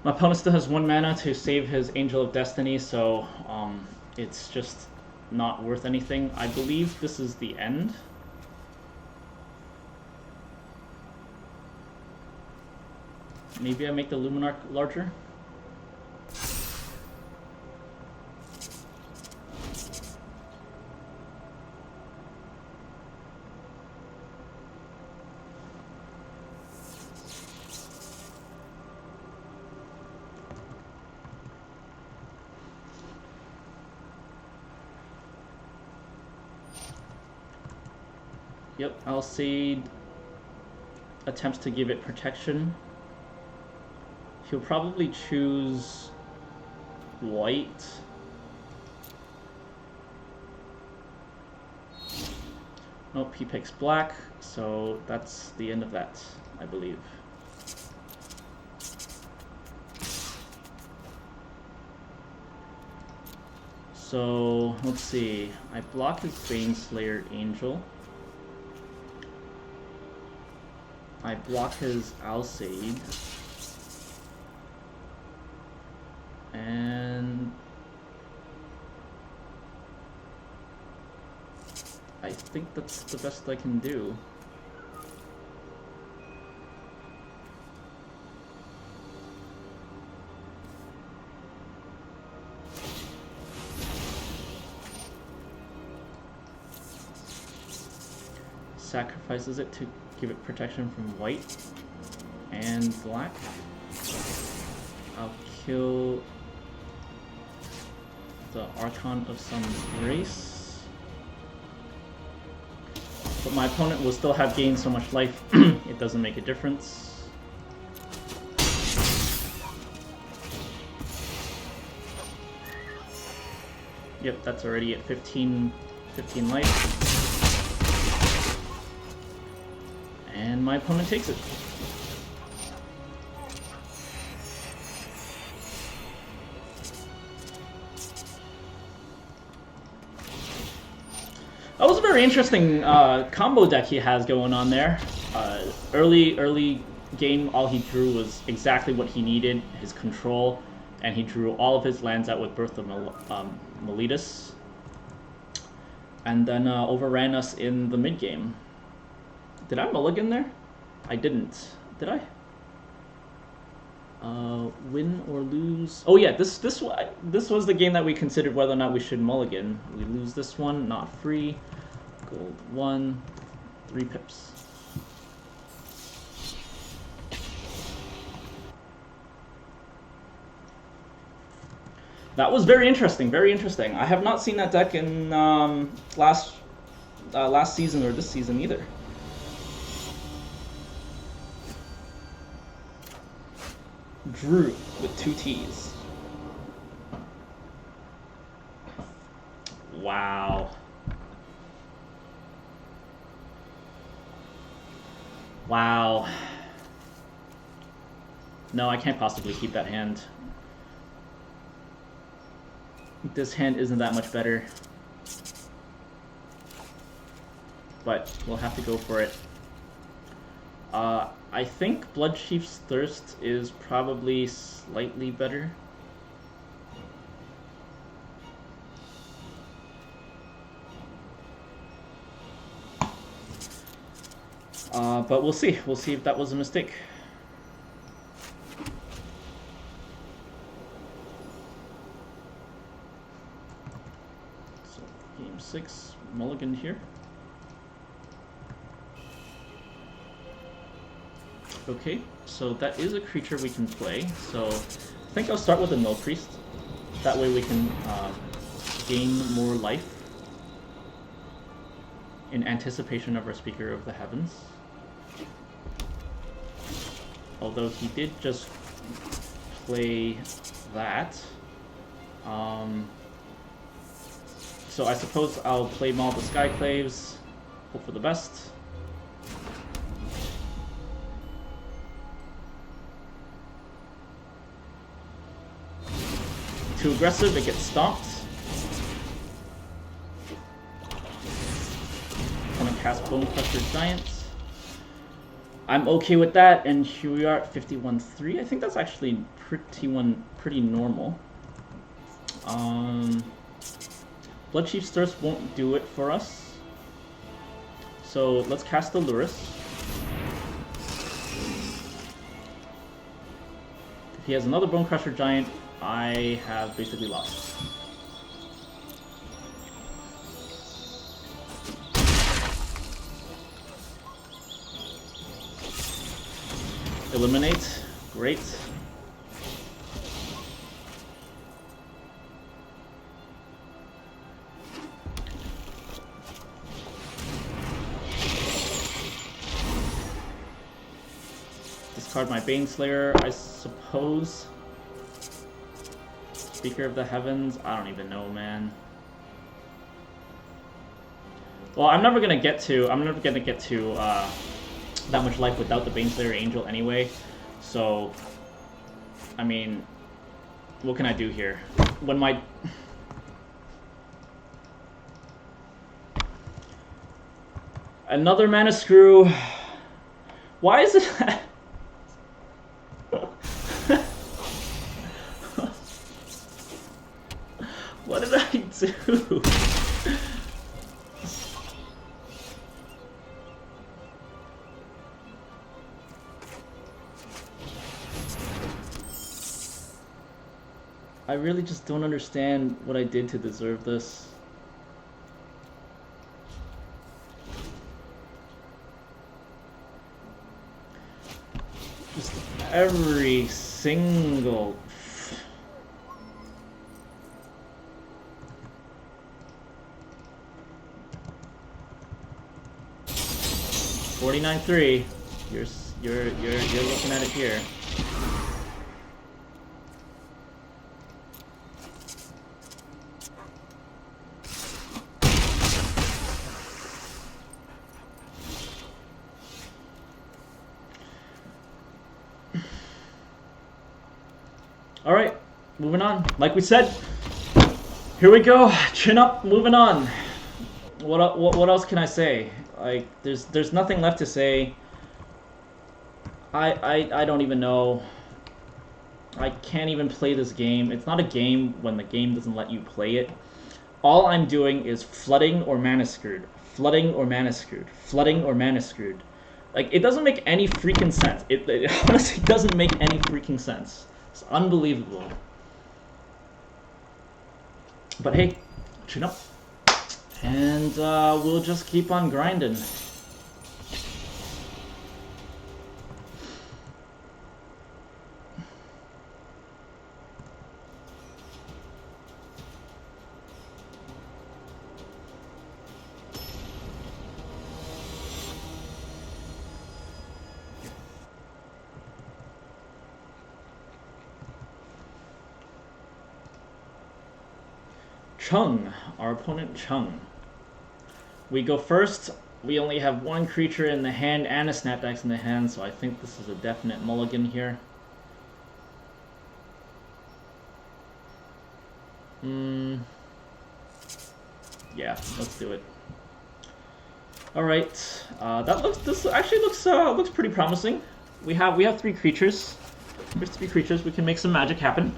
My opponent still has 1 mana to save his Angel of Destiny, so it's just not worth anything. I believe this is the end. Maybe I make the Luminarch larger. Yep, Alseid attempts to give it protection. He'll probably choose white. Nope, he picks black, so that's the end of that, I believe. So, let's see. I block his Baneslayer Angel. I block his Alseid. And I think that's the best I can do. Sacrifices it to give it protection from white and black. I'll kill the Archon of some grace. But my opponent will still have gained so much life, it doesn't make a difference. Yep, that's already at 15 life. And my opponent takes it. That was a very interesting combo deck he has going on there. Early game, all he drew was exactly what he needed, his control, and he drew all of his lands out with Birth of Meletus. And then overran us in the mid game. Did I mulligan there? I didn't. Did I? Win or lose? Oh yeah, this was the game that we considered whether or not we should mulligan. We lose this one, not free. Gold 1, 3 pips. That was very interesting. Very interesting. I have not seen that deck in last season or this season either. Drew with 2 T's. Wow. Wow. No, I can't possibly keep that hand. This hand isn't that much better. But we'll have to go for it. I think Bloodchief's Thirst is probably slightly better. But we'll see. We'll see if that was a mistake. So, game 6, mulligan here. Okay, so that is a creature we can play. So I think I'll start with a Mill Priest. That way we can gain more life in anticipation of our Speaker of the Heavens. Although he did just play that. So I suppose I'll play Maul the Skyclaves, hope for the best. Too aggressive, it gets stomped. I'm gonna cast Bone Crusher Giant. I'm okay with that, and here we are at 51-3. I think that's actually pretty normal. Bloodchief's Thirst won't do it for us. So let's cast the Lurrus. If he has another Bone Crusher Giant, I have basically lost. Eliminate. Great. Discard my Baneslayer, I suppose. Speaker of the Heavens, I don't even know, man. Well, I'm never gonna get to that much life without the Baneslayer Angel anyway. So, I mean, what can I do here? When my another mana screw. Why is it? What did I do? I really just don't understand what I did to deserve this. Just every single... $49.3. You're looking at it here. All right, moving on. Like we said, here we go. Chin up, moving on. What else can I say? Like, there's nothing left to say. I don't even know. I can't even play this game. It's not a game when the game doesn't let you play it. All I'm doing is flooding or mana screwed, flooding or mana screwed, flooding or mana screwed. Like, it doesn't make any freaking sense. It honestly doesn't make any freaking sense. It's unbelievable. But hey, chin up. And we'll just keep on grinding. Chung, our opponent Chung. We go first. We only have one creature in the hand and a Snapdax in the hand, so I think this is a definite mulligan here. Yeah, let's do it. All right, this actually looks pretty promising. We have three creatures. There's three creatures. We can make some magic happen.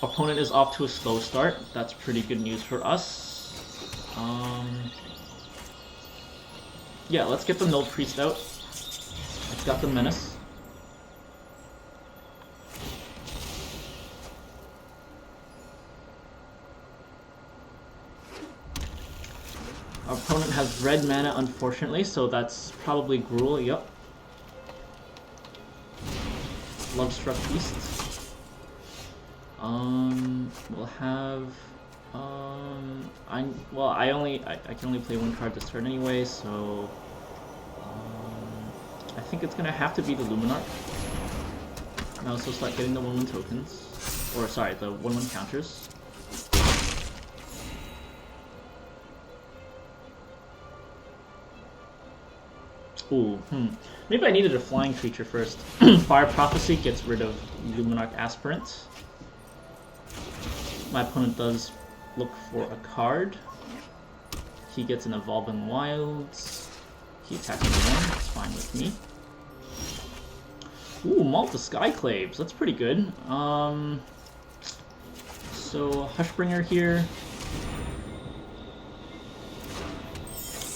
Opponent is off to a slow start. That's pretty good news for us. Yeah, let's get the Null Priest out. It's got the Menace. Our opponent has red mana, unfortunately, so that's probably Gruul, yep. Lovestruck Beast. We'll have, I can only play one card this turn anyway, so, I think it's gonna have to be the Luminarch. Now, so start getting the 1/1 tokens, or sorry, the 1/1 counters. Ooh, maybe I needed a flying creature first. Fire Prophecy gets rid of Luminarch Aspirant. My opponent does look for a card. He gets an Evolving Wilds. He attacks me one, that's fine with me. Ooh, Malta Skyclaves, that's pretty good. So Hushbringer here.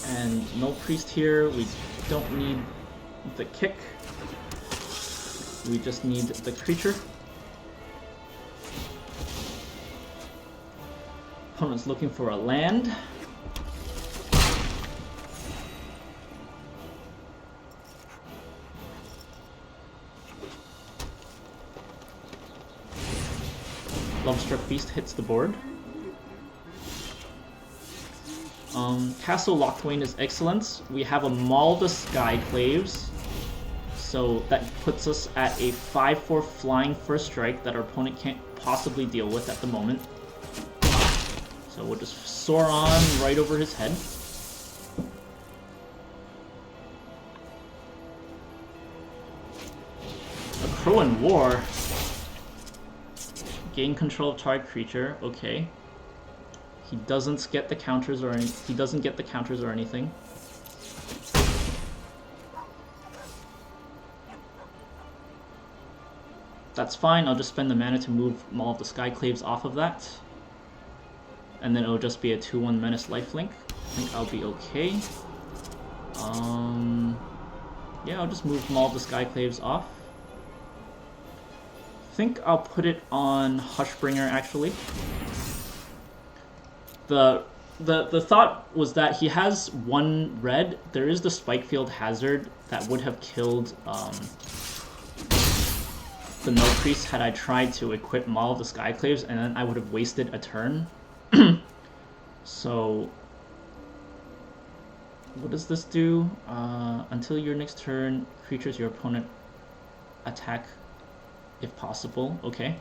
And no Priest here. We don't need the kick. We just need the creature. Opponent's looking for a land. Lovestruck Beast hits the board. Castle Lochthwain is excellent. We have a Maul the Skyclaves. So that puts us at a 5/4 flying first strike that our opponent can't possibly deal with at the moment. So we'll just soar on right over his head. A Crow in War. Gain control of target creature. Okay. He doesn't get the counters or anything. That's fine. I'll just spend the mana to move all of the Skyclaves off of that. And then it'll just be a 2/1 Menace lifelink. I think I'll be okay. Yeah, I'll just move all of the Skyclaves off. I think I'll put it on Hushbringer, actually. The thought was that he has 1 red. There is the Spikefield Hazard that would have killed the Null Priest had I tried to equip Maul of the Skyclaves, and then I would have wasted a turn. So, what does this do? Until your next turn, creatures your opponent attack, if possible. Okay.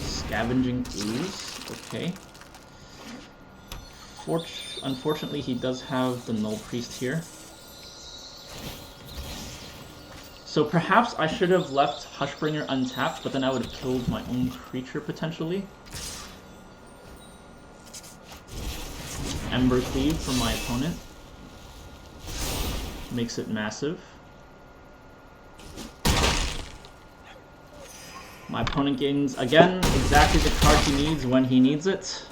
Scavenging Ooze. Okay. Unfortunately, he does have the Null Priest here. So perhaps I should have left Hushbringer untapped, but then I would have killed my own creature potentially. Ember Cleave from my opponent. Makes it massive. My opponent gains, again, exactly the card he needs when he needs it.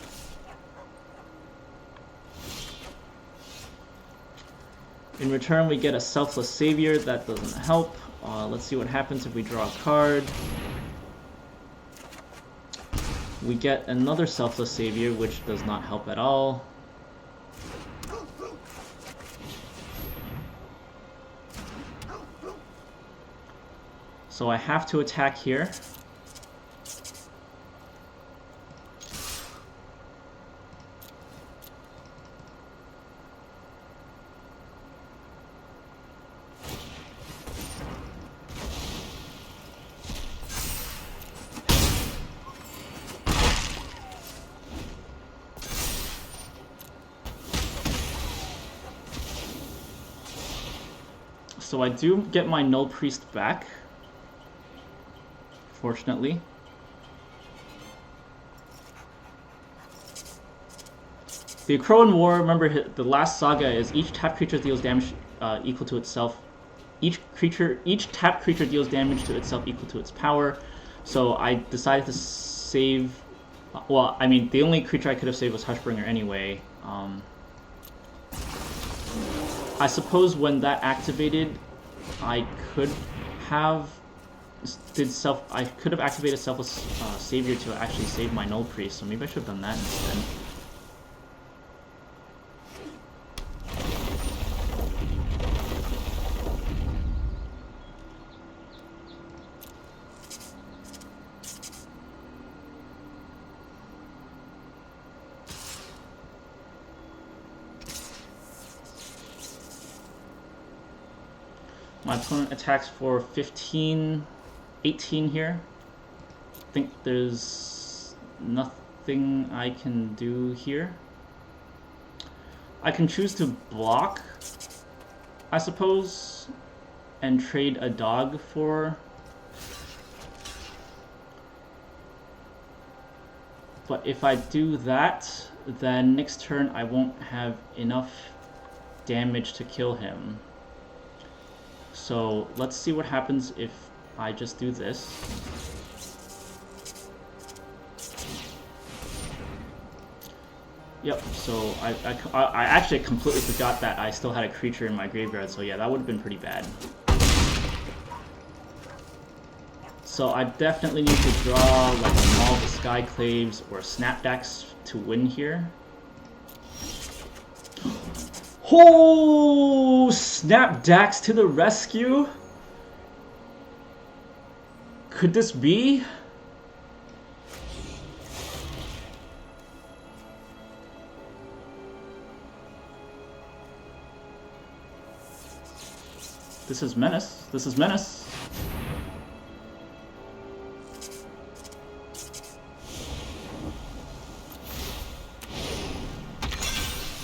In return, we get a Selfless Savior. That doesn't help. Let's see what happens if we draw a card. We get another Selfless Savior, which does not help at all. So I have to attack here. So I do get my Null Priest back, fortunately. The Crow in War, remember the last saga is each tapped creature deals damage equal to itself. Each tapped creature deals damage to itself equal to its power. So I decided to save. Well, I mean, the only creature I could have saved was Hushbringer anyway. I suppose when that activated, I could have activated Selfless Savior to actually save my Null Priest, so maybe I should have done that instead. My opponent attacks for 18 here. I think there's nothing I can do here. I can choose to block, I suppose, and trade a dog for... But if I do that, then next turn I won't have enough damage to kill him. So let's see what happens if I just do this. Yep, so I actually completely forgot that I still had a creature in my graveyard, so yeah, that would have been pretty bad. So I definitely need to draw like a Maul of the Skyclaves or Snapdax to win here. Oh, Snapdax to the rescue! Could this be? This is menace. This is menace.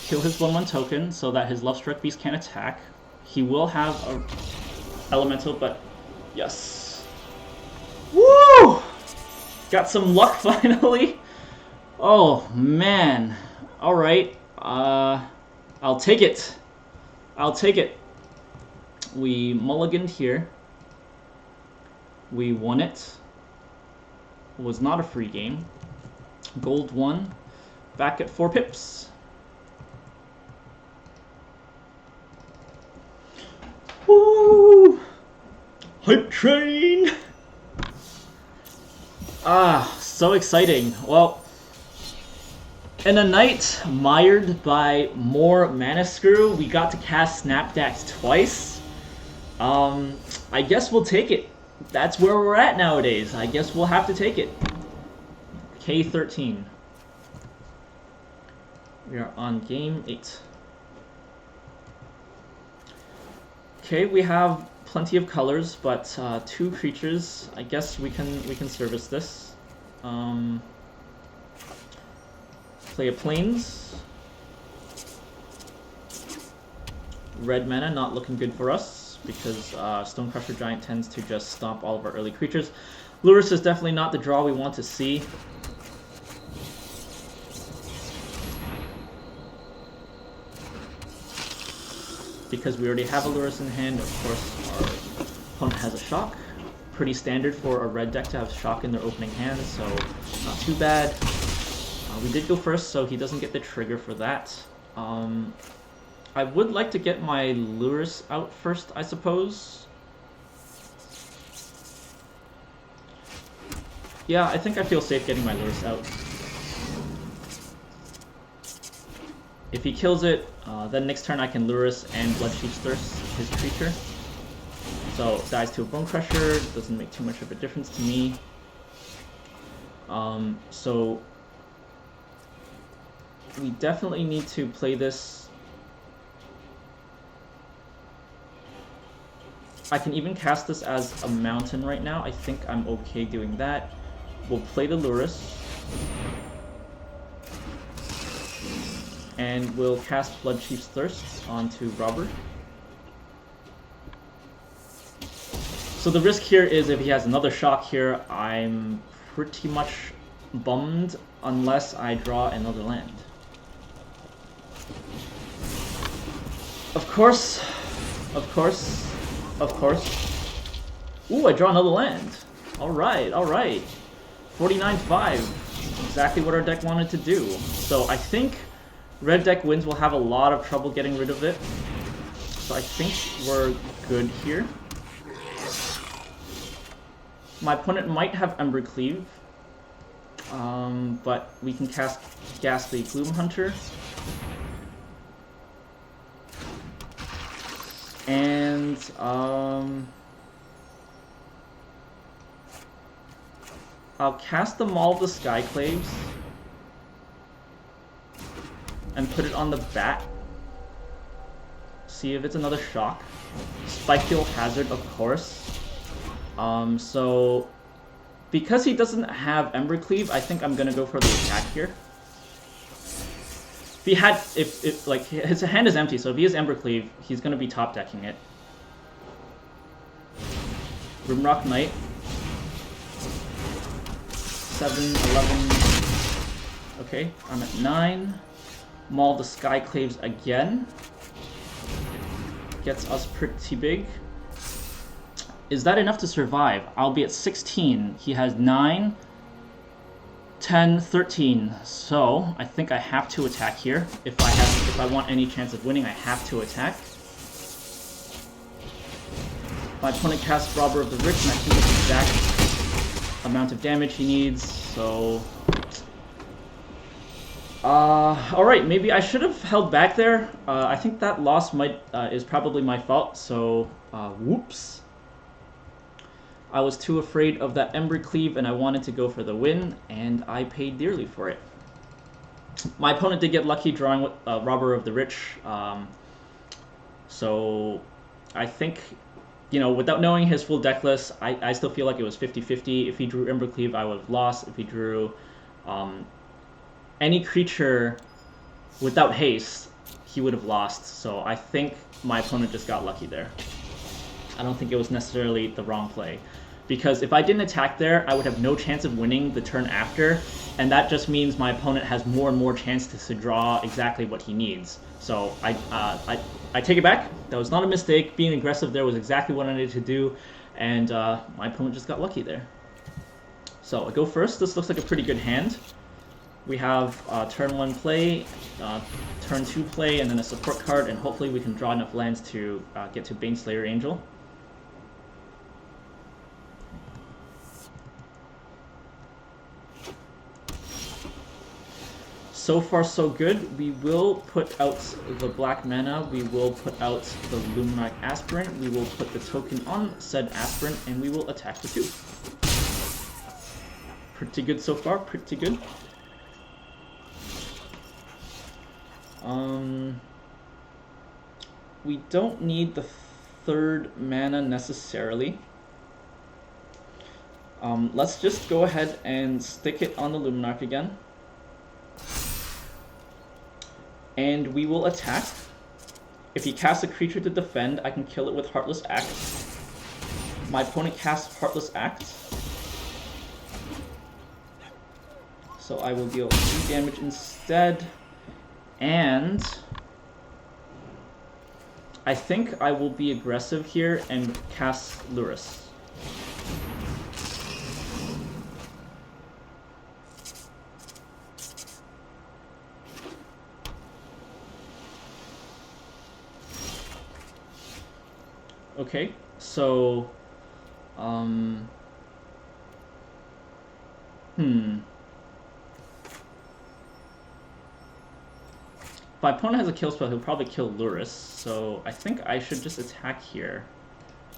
Kill his 1/1 token so that his Love Struck Beast can't attack. He will have a elemental, but yes. Woo! Got some luck finally. Oh man. All right. I'll take it. I'll take it. We mulliganed here. We won it. It was not a free game. Gold 1. Back at 4 pips. Woo! Hype train! Ah, so exciting. Well, in a night mired by more mana screw, we got to cast Snapdax twice. I guess we'll take it. That's where we're at nowadays. I guess we'll have to take it. K13. We are on game 8. Okay, we have plenty of colors, but 2 creatures. I guess we can service this. Play a plains. Red mana not looking good for us because Stonecrusher Giant tends to just stomp all of our early creatures. Lurrus is definitely not the draw we want to see. Because we already have a Lurrus in hand, of course our opponent has a shock. Pretty standard for a red deck to have shock in their opening hand, so not too bad. We did go first, so he doesn't get the trigger for that. I would like to get my Lurrus out first, I suppose. Yeah, I think I feel safe getting my Lurrus out. If he kills it, then next turn I can Lurrus and Bloodchief's Thirst his creature. So dies to a Bone Crusher, doesn't make too much of a difference to me. So we definitely need to play this. I can even cast this as a mountain right now. I think I'm okay doing that. We'll play the Lurrus. And we'll cast Bloodchief's Thirst onto Robber. So the risk here is if he has another shock here, I'm pretty much bummed unless I draw another land. Of course, of course, of course. Ooh, I draw another land. Alright, alright. 49-5. Exactly what our deck wanted to do. So I think red deck wins will have a lot of trouble getting rid of it. So I think we're good here. My opponent might have Embercleave. But we can cast Ghastly Gloomhunter. And I'll cast the Maul of the Skyclaves and put it on the bat. See if it's another shock. Spikefield Hazard, of course. So because he doesn't have Embercleave, I think I'm gonna go for the attack here. If he had, if like his hand is empty, so if he has Embercleave, he's gonna be top decking it. Grimrock Knight. 7, 11. Okay, I'm at 9. Maul the Skyclaves again. Gets us pretty big. Is that enough to survive? I'll be at 16. He has 9, 10, 13. So I think I have to attack here. If I want any chance of winning, I have to attack. My opponent casts Robber of the Rich, and I think it's the exact amount of damage he needs. So, all right. Maybe I should have held back there. I think that loss is probably my fault. So, whoops. I was too afraid of that Embercleave, and I wanted to go for the win, and I paid dearly for it. My opponent did get lucky drawing with Robber of the Rich, so I think you know, without knowing his full deck list, I still feel like it was 50-50. If he drew Embercleave, I would have lost. If he drew any creature without haste, he would have lost. So I think my opponent just got lucky there. I don't think it was necessarily the wrong play. Because if I didn't attack there, I would have no chance of winning the turn after, and that just means my opponent has more and more chances to draw exactly what he needs. So I take it back. That was not a mistake. Being aggressive there was exactly what I needed to do, and my opponent just got lucky there. So I go first. This looks like a pretty good hand. We have turn 1 play, turn 2 play, and then a support card, and hopefully we can draw enough lands to get to Baneslayer Angel. So far, so good. We will put out the black mana, we will put out the Luminarch Aspirant, we will put the token on said Aspirant, and we will attack the 2. Pretty good so far, pretty good. We don't need the 3rd mana necessarily. Let's just go ahead and stick it on the Luminarch again. And we will attack. If he casts a creature to defend, I can kill it with Heartless Act. My opponent casts Heartless Act. So I will deal 3 damage instead. And I think I will be aggressive here and cast Lurrus. Okay, so, If my opponent has a kill spell, he'll probably kill Lurrus, so I think I should just attack here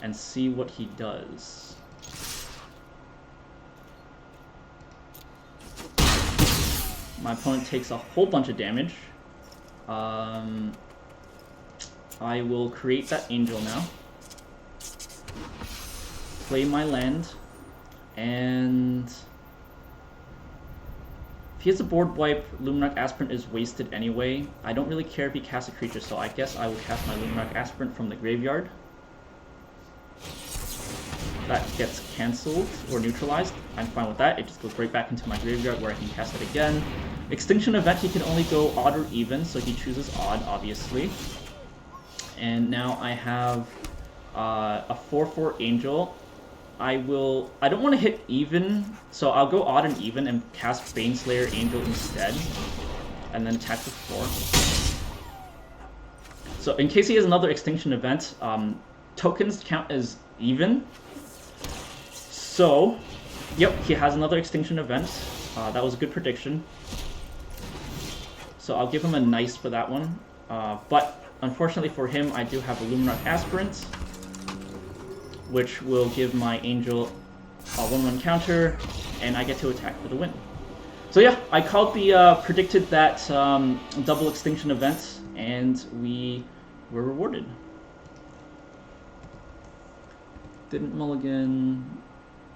and see what he does. My opponent takes a whole bunch of damage. I will create that angel now. Play my land, and if he has a board wipe, Luminarch Aspirant is wasted anyway. I don't really care if he casts a creature, so I guess I will cast my Luminarch Aspirant from the graveyard. That gets cancelled or neutralized. I'm fine with that. It just goes right back into my graveyard where I can cast it again. Extinction event, he can only go odd or even, so he chooses odd, obviously. And now I have a 4/4 angel. I don't want to hit even, so I'll go odd and even and cast Baneslayer Angel instead, and then attack with 4. So in case he has another extinction event, tokens count as even. So, yep, he has another extinction event. That was a good prediction. So I'll give him a nice for that one. But unfortunately for him, I do have a Luminarch Aspirant, which will give my angel a 1/1 counter, and I get to attack for the win. So yeah, I called the predicted that double extinction event, and we were rewarded. Didn't mulligan,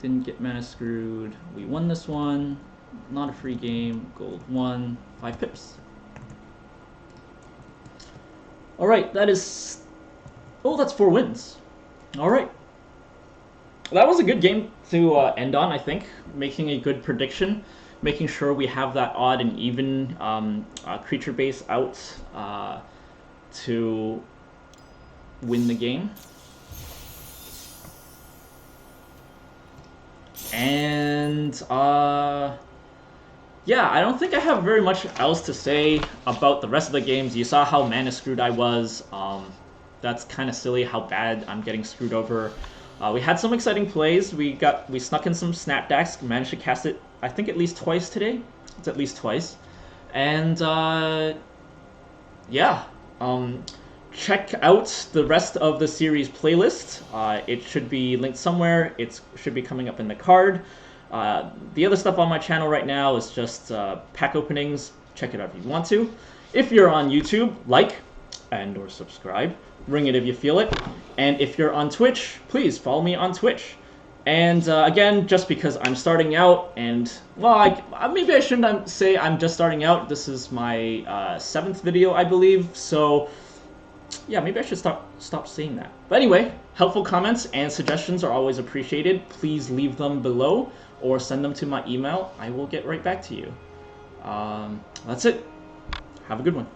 didn't get mana screwed. We won this one. Not a free game. Gold 1, 5 pips. All right, that is. Oh, that's 4 wins. All right. That was a good game to end on, I think. Making a good prediction, making sure we have that odd and even creature base out to win the game. And yeah, I don't think I have very much else to say about the rest of the games. You saw how mana screwed I was. That's kind of silly how bad I'm getting screwed over. We had some exciting plays. We snuck in some Snapdax, managed to cast it, I think, at least twice today. It's at least twice. And yeah, check out the rest of the series playlist. It should be linked somewhere. It should be coming up in the card. The other stuff on my channel right now is just pack openings. Check it out if you want to. If you're on YouTube, like, and or subscribe. Ring it if you feel it. And if you're on Twitch, please follow me on Twitch. And again, just because I'm starting out, and well, maybe I shouldn't say I'm just starting out. This is my 7th video, I believe. So yeah, maybe I should stop saying that. But anyway, helpful comments and suggestions are always appreciated. Please leave them below or send them to my email. I will get right back to you. That's it. Have a good one.